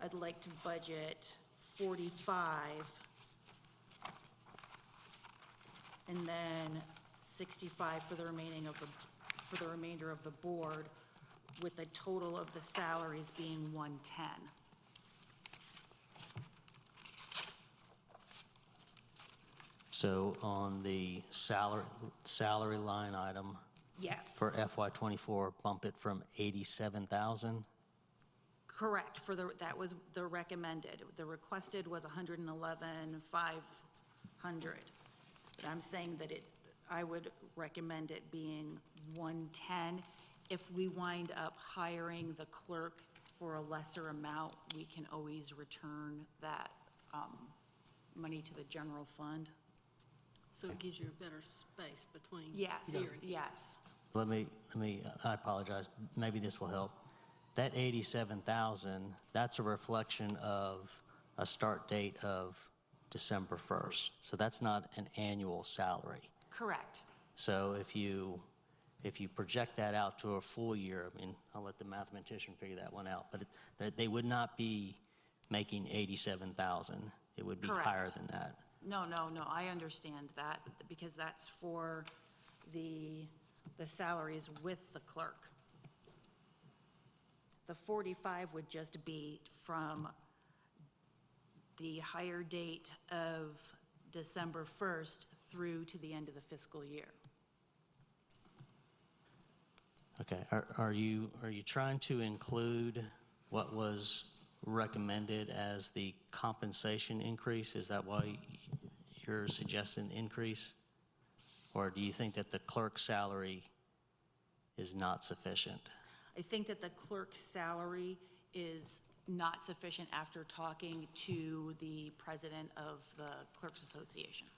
I'd like to budget 45, and then 65 for the remainder of the board, with the total of the salaries being 110. So on the salary line item Yes. for FY '24, bump it from 87,000? Correct, that was the recommended. The requested was 111,500. But I'm saying that I would recommend it being 110. If we wind up hiring the clerk for a lesser amount, we can always return that money to the general fund. So it gives you a better space between. Yes, yes. I apologize, maybe this will help. That 87,000, that's a reflection of a start date of December 1st. So that's not an annual salary. Correct. So if you project that out to a full year, I mean, I'll let the mathematician figure that one out, but they would not be making 87,000. It would be higher Correct. than that. No, I understand that, because that's for the salaries with the clerk. The 45 would just be from the hire date of December 1st through to the end of the fiscal year. Okay, are you trying to include what was recommended as the compensation increase? Is that why you're suggesting increase? Or do you think that the clerk's salary is not sufficient? I think that the clerk's salary is not sufficient after talking to the president of the Clerks Association.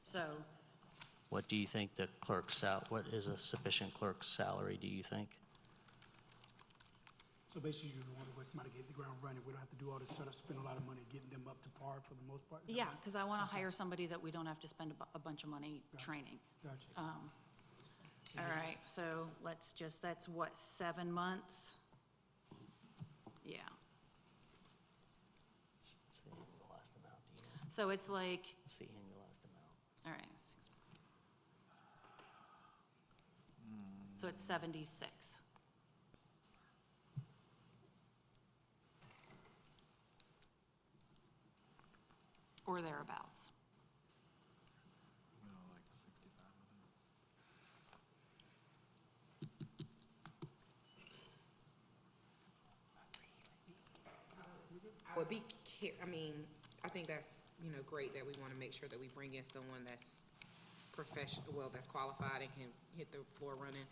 So, What do you think the what is a sufficient clerk's salary, do you think? So basically, you want to somebody get the ground running. We don't have to do all this setup, spend a lot of money getting them up to par for the most part? yeah, because I want to hire somebody that we don't have to spend a bunch of money training. Gotcha. All right, so that's what, 7 months? Yeah. It's the annualized amount, do you know? So it's like, It's the annualized amount. all right. So it's 76. Or thereabouts. I would be, I think that's, great that we want to make sure that we bring in someone that's professional, that's qualified and can hit the floor running.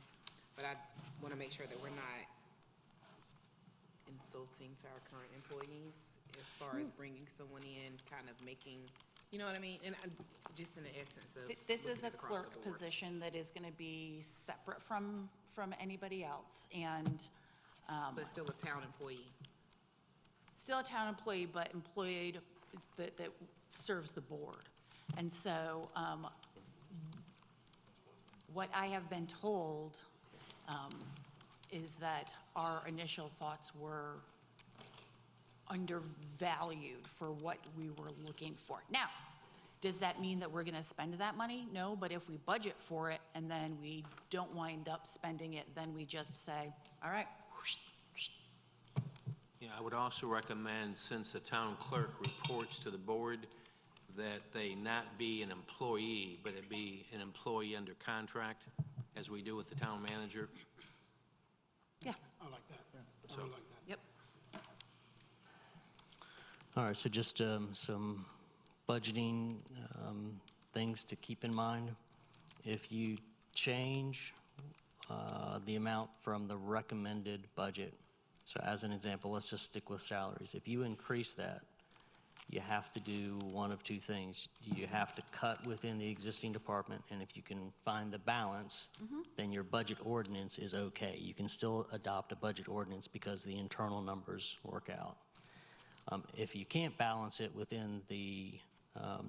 But I want to make sure that we're not insulting to our current employees as far as bringing someone in, kind of making, you know what I mean? And just in the essence of. This is looking a across clerk the board. position that is going to be separate from anybody else, and But still a town employee. still a town employee, but employed that serves the board. And so what I have been told is that our initial thoughts were undervalued for what we were looking for. Now, does that mean that we're going to spend that money? No, but if we budget for it and then we don't wind up spending it, then we just say, all right. Yeah, I would also recommend, since the town clerk reports to the board, that they not be an employee, but it be an employee under contract, as we do with the town manager. Yeah, I like that. I really like that. yep. All right, so just some budgeting things to keep in mind. If you change the amount from the recommended budget, so as an example, let's just stick with salaries. If you increase that, you have to do one of two things. You have to cut within the existing department, and if you can find the balance, then your budget ordinance is okay. You can still adopt a budget ordinance because the internal numbers work out. If you can't balance it within the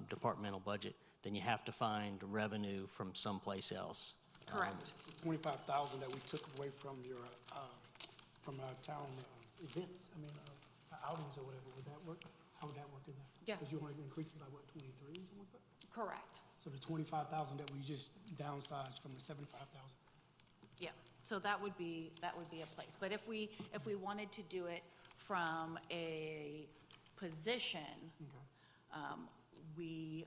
departmental budget, then you have to find revenue from someplace else. Correct. 25,000 that we took away from your, from our town events, outings or whatever, would that work? How would that work in there? Yeah. Because you want to increase it by what, 23 or something like that? Correct. So the 25,000 that we just downsized from the 75,000. Yeah, so that would be a place. But if we wanted to do it from a position, we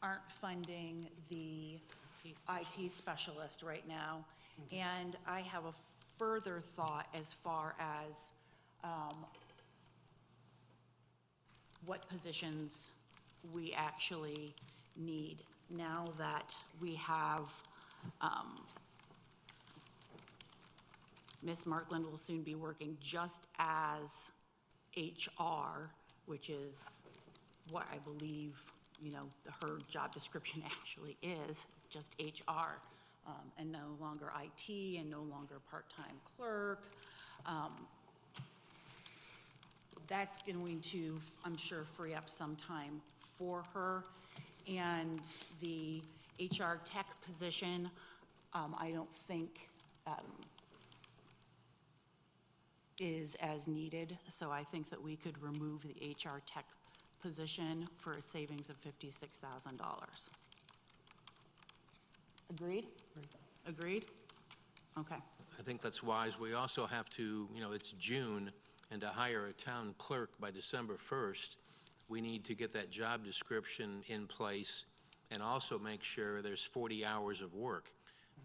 aren't funding the IT specialist right now. And I have a further thought as far as what positions we actually need now that we have, Ms. Markland will soon be working just as HR, which is what I believe, her job description actually is, just HR, and no longer IT and no longer part-time clerk. That's going to, I'm sure, free up some time for her. And the HR tech position, I don't think is as needed. So I think that we could remove the HR tech position for a savings of $56,000. Agreed? Agreed? Okay. I think that's wise. We also have to, it's June, and to hire a town clerk by December 1st, we need to get that job description in place and also make sure there's 40 hours of work,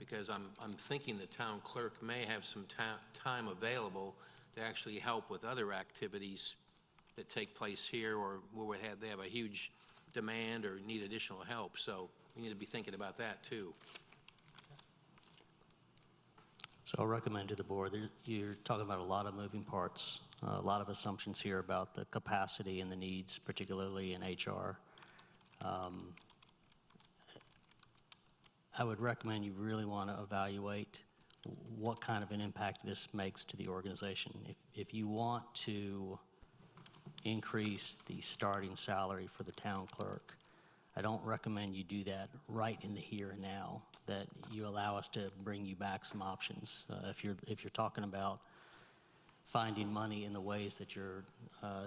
because I'm thinking the town clerk may have some time available to actually help with other activities that take place here, or where they have a huge demand or need additional help. So we need to be thinking about that too. So I'll recommend to the board, you're talking about a lot of moving parts, a lot of assumptions here about the capacity and the needs, particularly in HR. I would recommend you really want to evaluate what kind of an impact this makes to the organization. If you want to increase the starting salary for the town clerk, I don't recommend you do that right in the here and now, that you allow us to bring you back some options. If you're talking about finding money in the ways that you're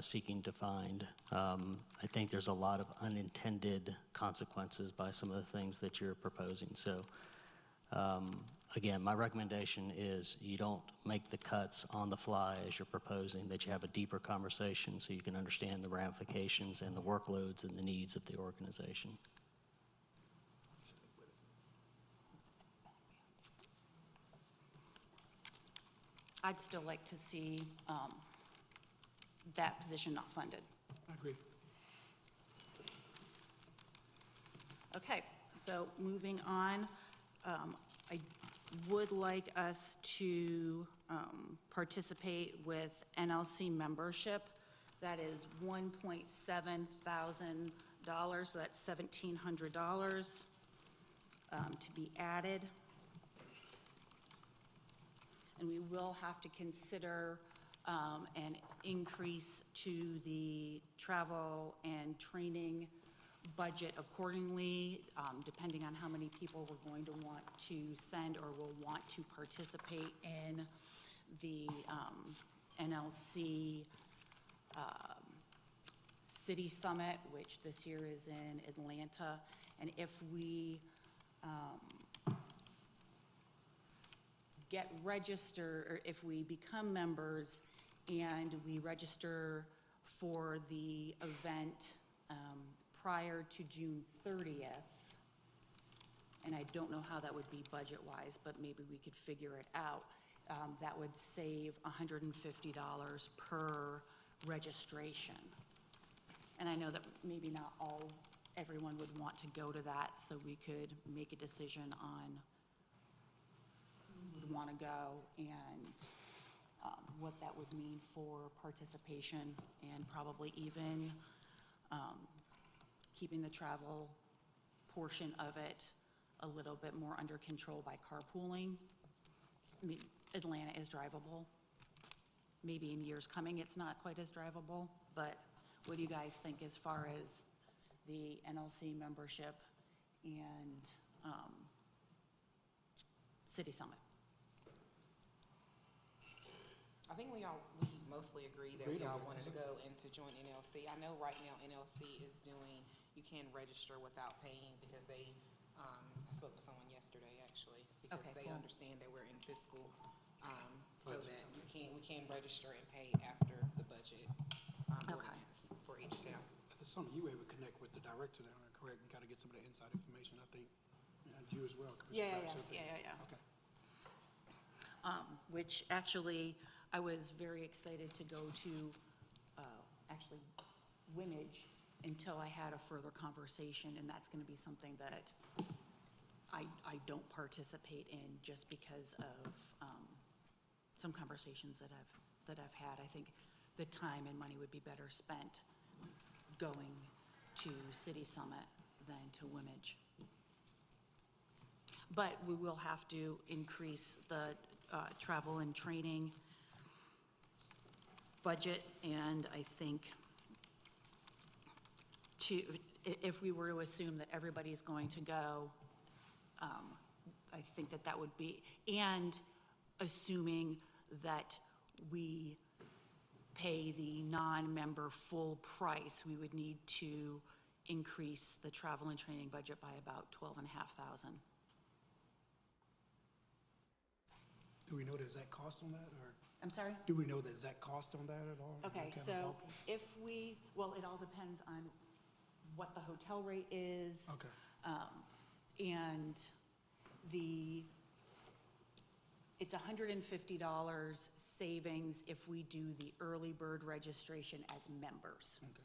seeking to find, I think there's a lot of unintended consequences by some of the things that you're proposing. So again, my recommendation is you don't make the cuts on the fly as you're proposing, that you have a deeper conversation so you can understand the ramifications and the workloads and the needs of the organization. I'd still like to see that position not funded. I agree. Okay, so moving on, I would like us to participate with NLC membership. That is $1.7 thousand, so that's $1,700 to be added. And we will have to consider an increase to the travel and training budget accordingly, depending on how many people we're going to want to send or will want to participate in the NLC City Summit, which this year is in Atlanta. And if we get registered, or if we become members and we register for the event prior to June 30th, and I don't know how that would be budget-wise, but maybe we could figure it out, that would save $150 per registration. And I know that maybe not everyone would want to go to that, so we could make a decision on who would want to go and what that would mean for participation, and probably even keeping the travel portion of it a little bit more under control by carpooling. I mean, Atlanta is drivable. Maybe in years coming, it's not quite as drivable, but what do you guys think as far as the NLC membership and City Summit? I think we mostly agree that we all wanted to go and to join NLC. I know right now NLC is doing, you can register without paying because they, I spoke to someone yesterday actually, because Okay, they cool. understand that we're in fiscal, so that we can register and pay after the budget ordinance for each town. There's something you were able to connect with the director there, correct, and kind of get some of the inside information, I think, and you as well, Commissioner Braxton, I think. Yeah. Okay. Which actually, I was very excited to go to, actually, Wimmage until I had a further conversation, and that's gonna be something that I don't participate in just because of, some conversations that I've had. I think the time and money would be better spent going to City Summit than to Wimmage. But we will have to increase the travel and training budget, and I think if we were to assume that everybody's going to go, I think that would be, and assuming that we pay the non-member full price, we would need to increase the travel and training budget by about $12,500. Do we know the exact cost on that, or I'm sorry? do we know the exact cost on that at all? Okay, Kind of so ballpark? if we, well, it all depends on what the hotel rate is. Okay. And it's $150 savings if we do the early bird registration as members. Okay.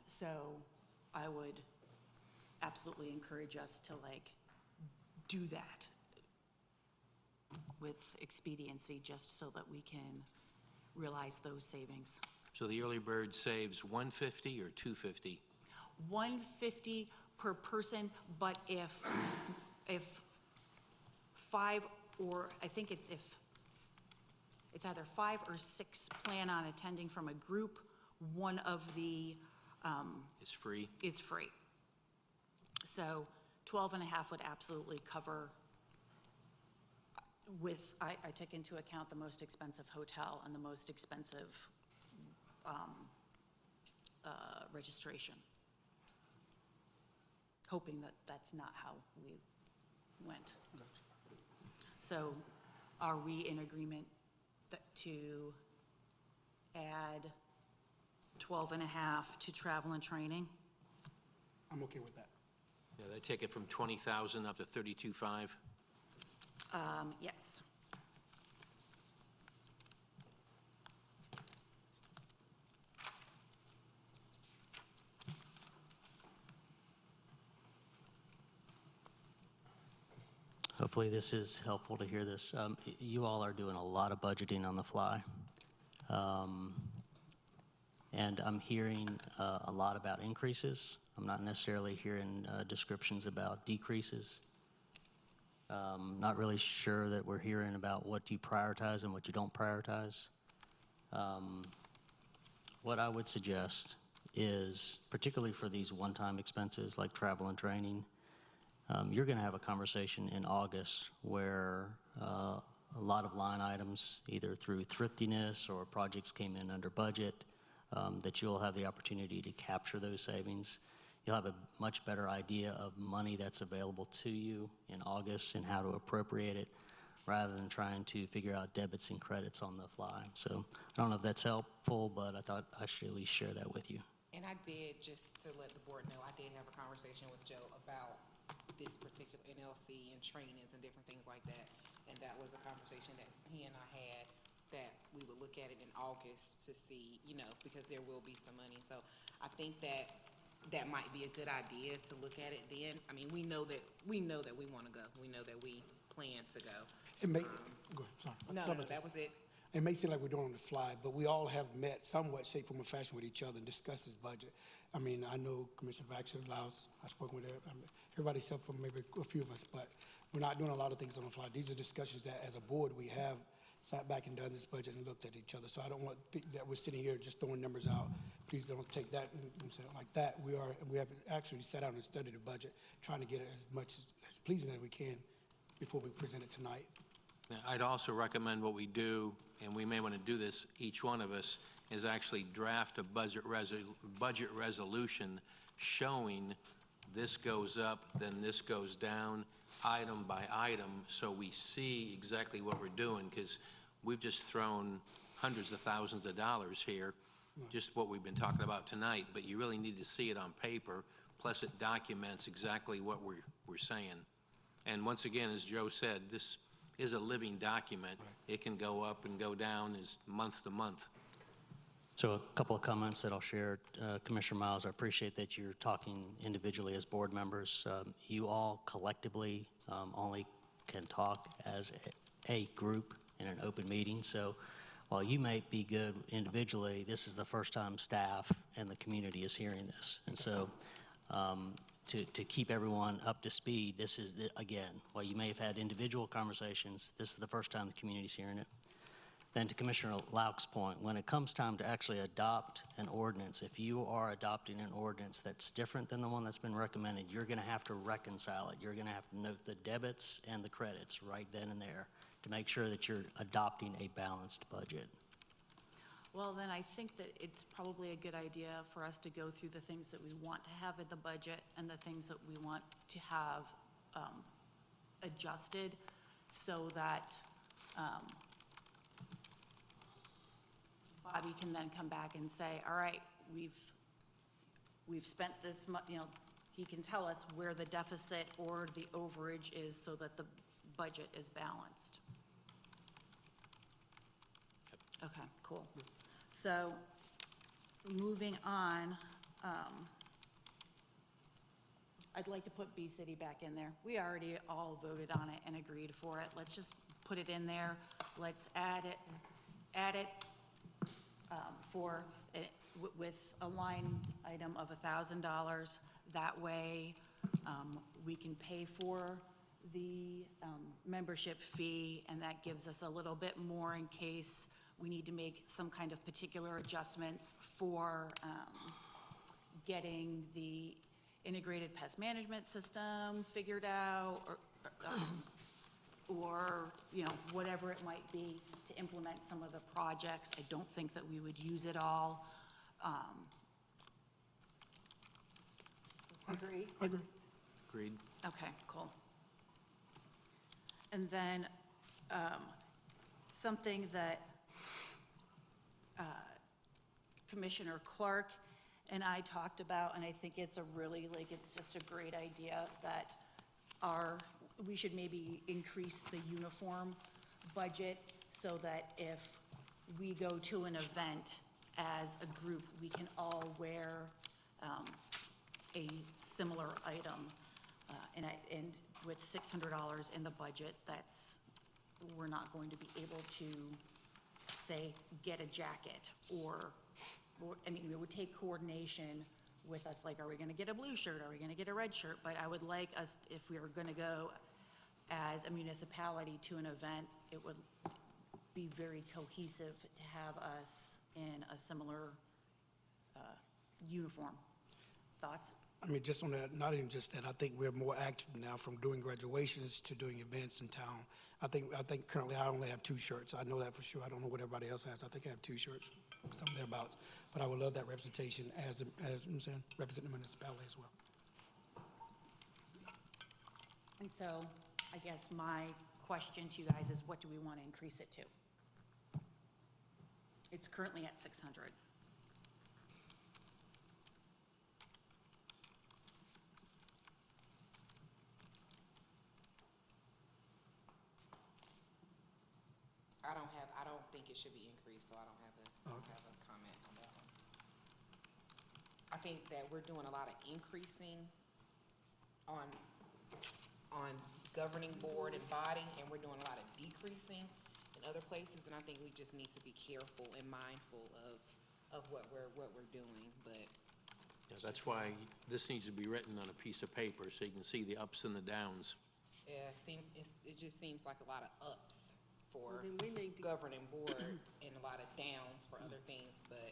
So I would absolutely encourage us to do that with expediency, just so that we can realize those savings. So the early bird saves $150 or $250? $150 per person, but if five, or I think it's either 5 or 6 plan on attending from a group, one of the It's free? is free. So 12 and a half would absolutely cover with, I took into account the most expensive hotel and the most expensive registration, hoping that that's not how we went. So are we in agreement to add 12 and a half to travel and training? I'm okay with that. Yeah, they take it from 20,000 up to 32.5? Yes. Hopefully this is helpful to hear this. You all are doing a lot of budgeting on the fly. And I'm hearing a lot about increases. I'm not necessarily hearing descriptions about decreases. Not really sure that we're hearing about what you prioritize and what you don't prioritize. What I would suggest is, particularly for these one-time expenses like travel and training, you're going to have a conversation in August where a lot of line items, either through thriftiness or projects came in under budget, that you'll have the opportunity to capture those savings. You'll have a much better idea of money that's available to you in August and how to appropriate it, rather than trying to figure out debits and credits on the fly. So I don't know if that's helpful, but I thought I should at least share that with you. And I did, just to let the board know, I did have a conversation with Joe about this particular NLC and trainings and different things like that. And that was a conversation that he and I had, that we would look at it in August to see, because there will be some money. So I think that might be a good idea to look at it then. I mean, we know that we want to go. We know that we plan to go. It may, go ahead, sorry. No, that was it. It may seem like we're doing it on the fly, but we all have met somewhat shape, form, or fashion with each other and discussed this budget. I mean, I know Commissioner Baxter, Laos, I've spoken with everybody except for maybe a few of us, but we're not doing a lot of things on the fly. These are discussions that as a board we have sat back and done this budget and looked at each other. So I don't want that we're sitting here just throwing numbers out. Please don't take that and say it like that. We have actually sat down and studied the budget, trying to get it as much as pleasing as we can before we present it tonight. Now, I'd also recommend what we do, and we may want to do this, each one of us, is actually draft a budget resolution showing this goes up, then this goes down, item by item, so we see exactly what we're doing, because we've just thrown hundreds of thousands of dollars here, just what we've been talking about tonight, but you really need to see it on paper, plus it documents exactly what we're saying. And once again, as Joe said, this is a living document. It can go up and go down as month to month. So a couple of comments that I'll share. Commissioner Miles, I appreciate that you're talking individually as board members. You all collectively only can talk as a group in an open meeting. So while you may be good individually, this is the first time staff and the community is hearing this. And so to keep everyone up to speed, this is, again, while you may have had individual conversations, this is the first time the community's hearing it. Then to Commissioner Lauk's point, when it comes time to actually adopt an ordinance, if you are adopting an ordinance that's different than the one that's been recommended, you're going to have to reconcile it. You're going to have to note the debits and the credits right then and there to make sure that you're adopting a balanced budget. Well, then I think that it's probably a good idea for us to go through the things that we want to have in the budget and the things that we want to have adjusted so that Bobby can then come back and say, all right, we've spent this much, you know, he can tell us where the deficit or the overage is so that the budget is balanced. Okay, cool. So moving on, I'd like to put Bee City back in there. We already all voted on it and agreed for it. Let's just put it in there. Let's add it for it with a line item of $1,000. That way we can pay for the membership fee, and that gives us a little bit more in case we need to make some kind of particular adjustments for getting the integrated pest management system figured out, or you know, whatever it might be to implement some of the projects. I don't think that we would use it all. Agree? I agree. Agreed. Okay, cool. And then something that Commissioner Clark and I talked about, and I think it's a really, like, it's just a great idea that we should maybe increase the uniform budget so that if we go to an event as a group, we can all wear a similar item. And with $600 in the budget, we're not going to be able to say, get a jacket, or I mean, it would take coordination with us, like, are we gonna get a blue shirt, are we gonna get a red shirt? But I would like us, if we were gonna go as a municipality to an event, it would be very cohesive to have us in a similar uniform. Thoughts? I mean, just on that, not even just that, I think we're more active now, from doing graduations to doing events in town. I think currently I only have 2 shirts. I know that for sure. I don't know what everybody else has. I think I have 2 shirts, something thereabouts. But I would love that representation as I'm saying, representing the municipality as well. And so I guess my question to you guys is, what do we want to increase it to? It's currently at 600. I don't think it should be increased, so I don't have a comment on that one. I think that we're doing a lot of increasing on governing board and body, and we're doing a lot of decreasing in other places, and I think we just need to be careful and mindful of what we're doing, but. Yeah, that's why this needs to be written on a piece of paper so you can see the ups and the downs. Yeah, it just seems like a lot of ups for then we need to- governing board and a lot of downs for other things, but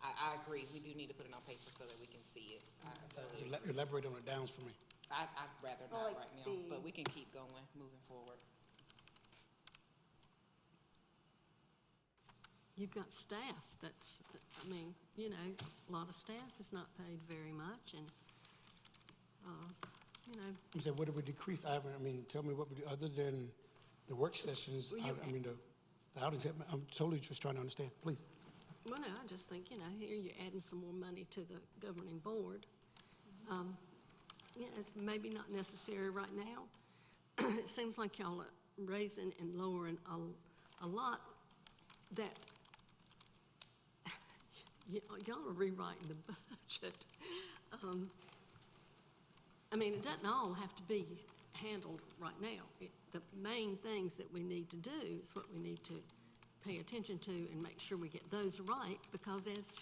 I agree, we do need to put it on paper so that we can see it. I So totally agree. elaborate on the downs for me. I'd rather Well, not like right now, the- but we can keep going, moving forward. You've got staff that's, I mean, you know, a lot of staff is not paid very much, and, you know, I'm saying, what did we decrease? I mean, tell me what we do, other than the work sessions, I mean, the outings, I'm totally just trying to understand, please. well, no, I just think, you know, here you're adding some more money to the governing board. Yeah, it's maybe not necessary right now. It seems like y'all are raising and lowering a lot that y'all are rewriting the budget. I mean, it doesn't all have to be handled right now. The main things that we need to do is what we need to pay attention to and make sure we get those right, because as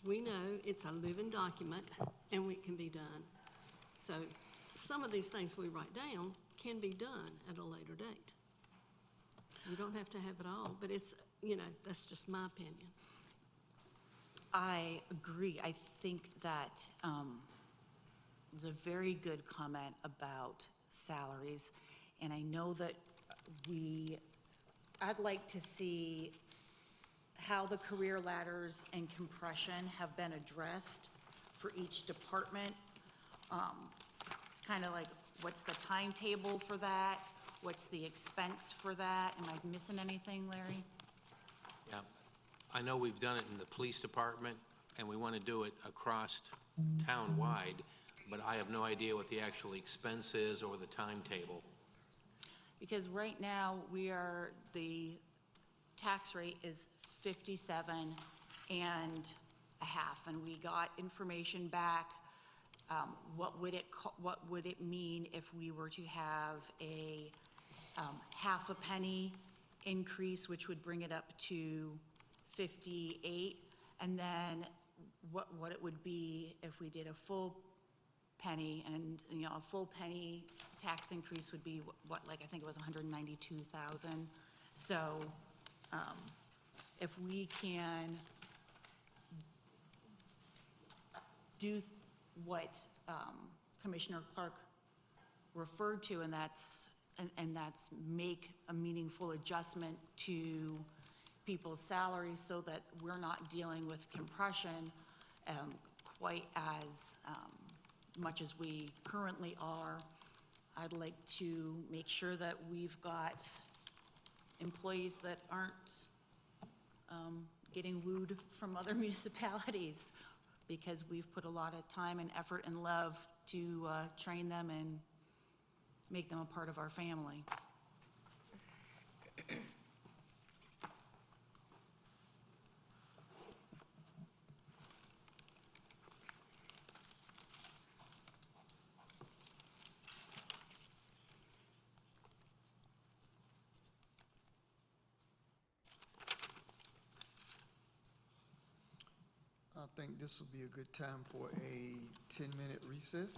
we know, it's a living document and it can be done. So some of these things we write down can be done at a later date. You don't have to have it all, but it's, you know, that's just my opinion. I agree. I think that it's a very good comment about salaries, and I know that I'd like to see how the career ladders and compression have been addressed for each department. Kind of like, what's the timetable for that? What's the expense for that? Am I missing anything, Larry? Yeah, I know we've done it in the police department, and we want to do it across town-wide, but I have no idea what the actual expense is or the timetable. Because right now, the tax rate is 57 and a half, and we got information back. What would it mean if we were to have a half a penny increase, which would bring it up to 58, and then what it would be if we did a full penny, and, you know, a full penny tax increase would be what, like, I think it was 192,000. So if we can do what Commissioner Clark referred to, and that's make a meaningful adjustment to people's salaries so that we're not dealing with compression quite as much as we currently are. I'd like to make sure that we've got employees that aren't getting wooed from other municipalities, because we've put a lot of time and effort and love to train them and make them a part of our family. I think this would be a good time for a 10-minute recess.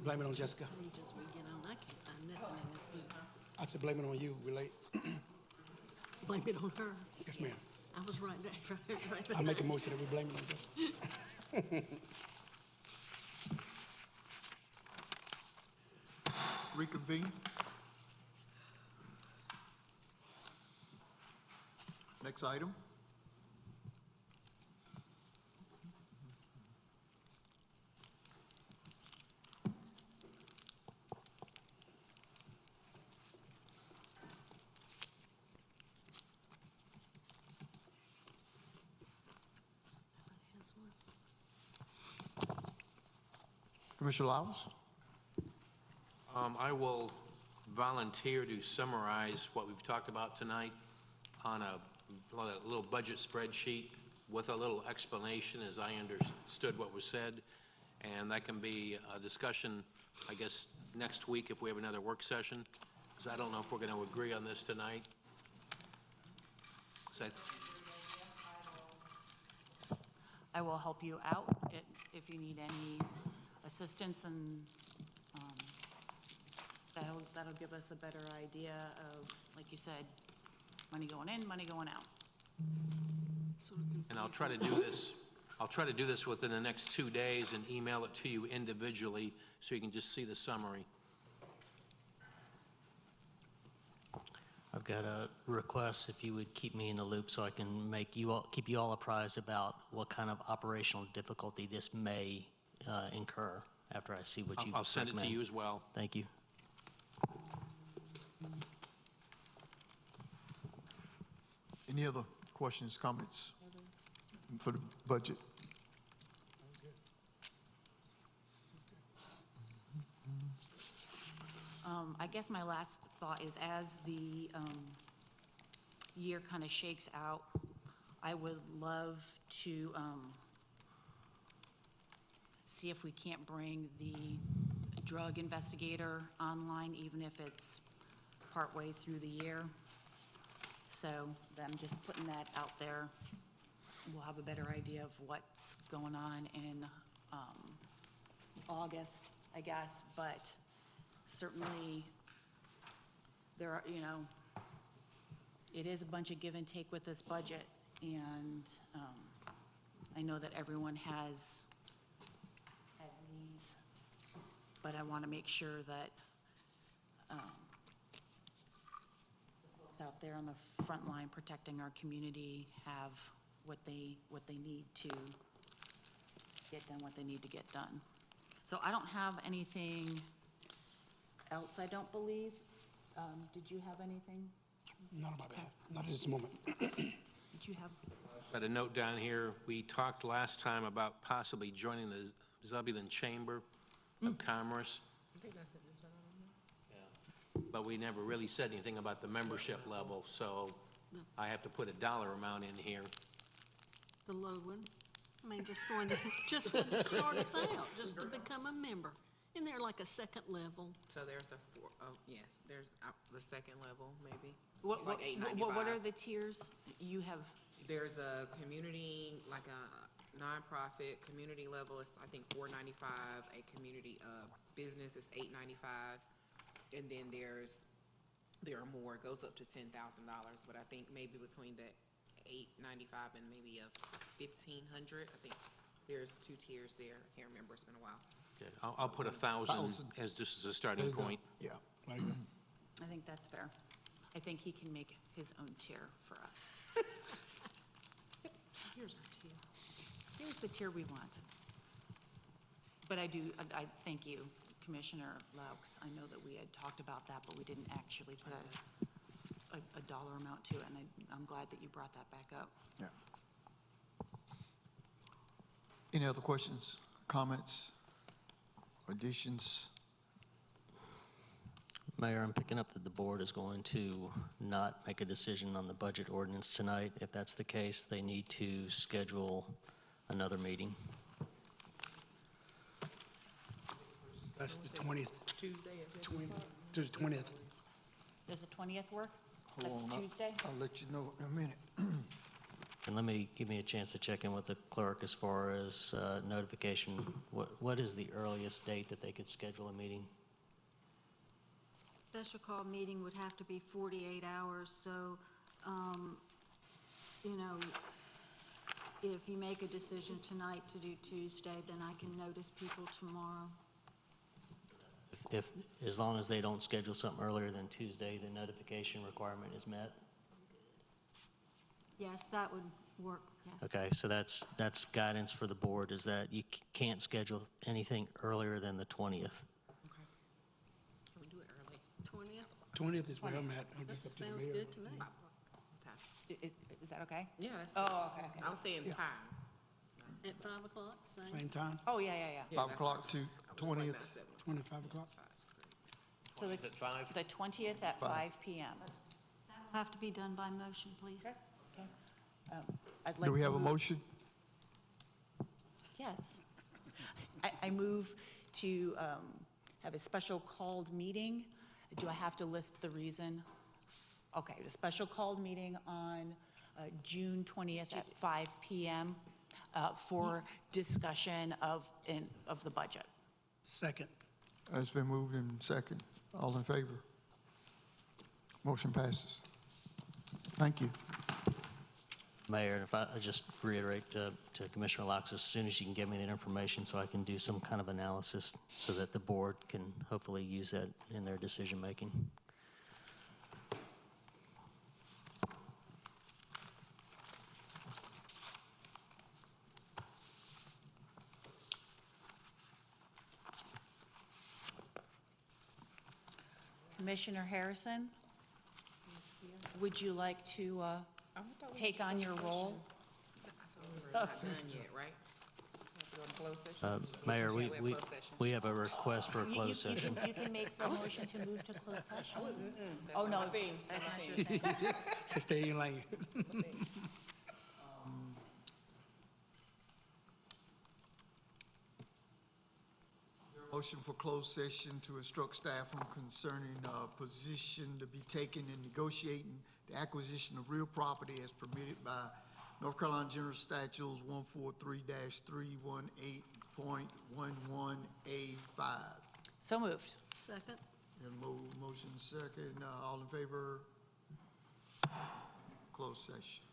Blame it on Jessica. Pages we get on, I can't find nothing in this book. I said blame it on you, we late. Blame it on her. Yes, ma'am. I was right there. I make a motion that we blame it on Jessica. Reconvene. Next item. Has one. Commissioner Lyles? I will volunteer to summarize what we've talked about tonight on a little budget spreadsheet with a little explanation as I understood what was said. And that can be a discussion, I guess, next week if we have another work session, because I don't know if we're going to agree on this tonight. I will help you out if you need any assistance, and that'll give us a better idea of, like you said, money going in, money going out. Sort of And I'll try to do this. I'll try to do this within the next 2 days and email it to you individually so you can just see the summary. I've got a request if you would keep me in the loop so I can keep you all apprised about what kind of operational difficulty this may incur after I see what you I'll send it to recommend. you as well. Thank you. Any other questions, comments for the budget? I guess my last thought is, as the year kind of shakes out, I would love to see if we can't bring the drug investigator online, even if it's partway through the year. So I'm just putting that out there. We'll have a better idea of what's going on in August, I guess, but certainly there are, it is a bunch of give and take with this budget, and I know that everyone has needs, but I want to make sure that the folks out there on the front line protecting our community have what they need to get done, what they need to get done. So I don't have anything else, I don't believe. Did you have anything? Not on my behalf, not at this moment. Did you have? Got a note down here. We talked last time about possibly joining the Zebulon Chamber of Commerce. I think that's it. But we never really said anything about the membership level, so I have to put a dollar amount in here. The low one. I mean, just to start us out, just to become a member. And they're like a second level. So there's yes, there's the second level, maybe. What, It's like what are $8.95. the tiers you have? There's a community, like a nonprofit community level, it's I think $4.95. A community business is $8.95, and then there are more. It goes up to $10,000, but I think maybe between the $8.95 and maybe $1,500. I think there's 2 tiers there. I can't remember. It's been a while. Okay, I'll put 1,000 as just as a starting point. Yeah. There you go. I think that's fair. I think he can make his own tier for us. Here's our tier. Here's the tier we want. But I thank you, Commissioner Laux. I know that we had talked about that, but we didn't actually put a dollar amount to it, and I'm glad that you brought that back up. Yeah. Any other questions, comments, additions? Mayor, I'm picking up that the board is going to not make a decision on the budget ordinance tonight. If that's the case, they need to schedule another meeting. That's the 20th, Tuesday at to the 20th. Does the 20th work? Hold That's on, Tuesday? I'll let you know in a minute. And give me a chance to check in with the clerk as far as notification. What is the earliest date that they could schedule a meeting? Special call meeting would have to be 48 hours, so, you know, if you make a decision tonight to do Tuesday, then I can notice people tomorrow. As long as they don't schedule something earlier than Tuesday, the notification requirement is met? Yes, that would work, yes. Okay, so that's guidance for the board, is that you can't schedule anything earlier than the 20th. Okay. Can we do it early? 20th? 20th is where I'm at. I'm That just up to the sounds mayor. good to me. Time. Is that okay? Yeah, that's. Oh, okay, okay. I was saying Yeah. time. At 5 o'clock, same? Same time, Oh, yeah. Yeah, 5 that's o'clock what to I was like 20th. about 7 o'clock. 25 o'clock? That's great. So At 5? the 20th at 5 PM. That'll have to be done by motion, please. Okay. I'd like Do we to have a move- motion? Yes. I move to have a special called meeting. Do I have to list the reason? Okay, the special called meeting on June 20th at 5 PM for discussion of the budget. Second. It's been moved in second. All in favor? Motion passes. Thank you. Mayor, if I just reiterate to Commissioner Locke, as soon as you can give me that information so I can do some kind of analysis so that the board can hopefully use that in their decision-making. Commissioner Harrison, would you like to I thought we take on your role? I thought we were not done yet, right? We have to go to closed session? Mayor, Yeah, we have closed session. we have a request for a closed session. You can make the motion to move to closed session. That's Oh, not no, my thing. that's my not thing. your thing. So stay in your lane. Motion for closed session to instruct staff on concerning position to be taken in negotiating the acquisition of real property as permitted by North Carolina General Statutes 143-318.11A5. So moved. Second? Motion second. All in favor? Closed session.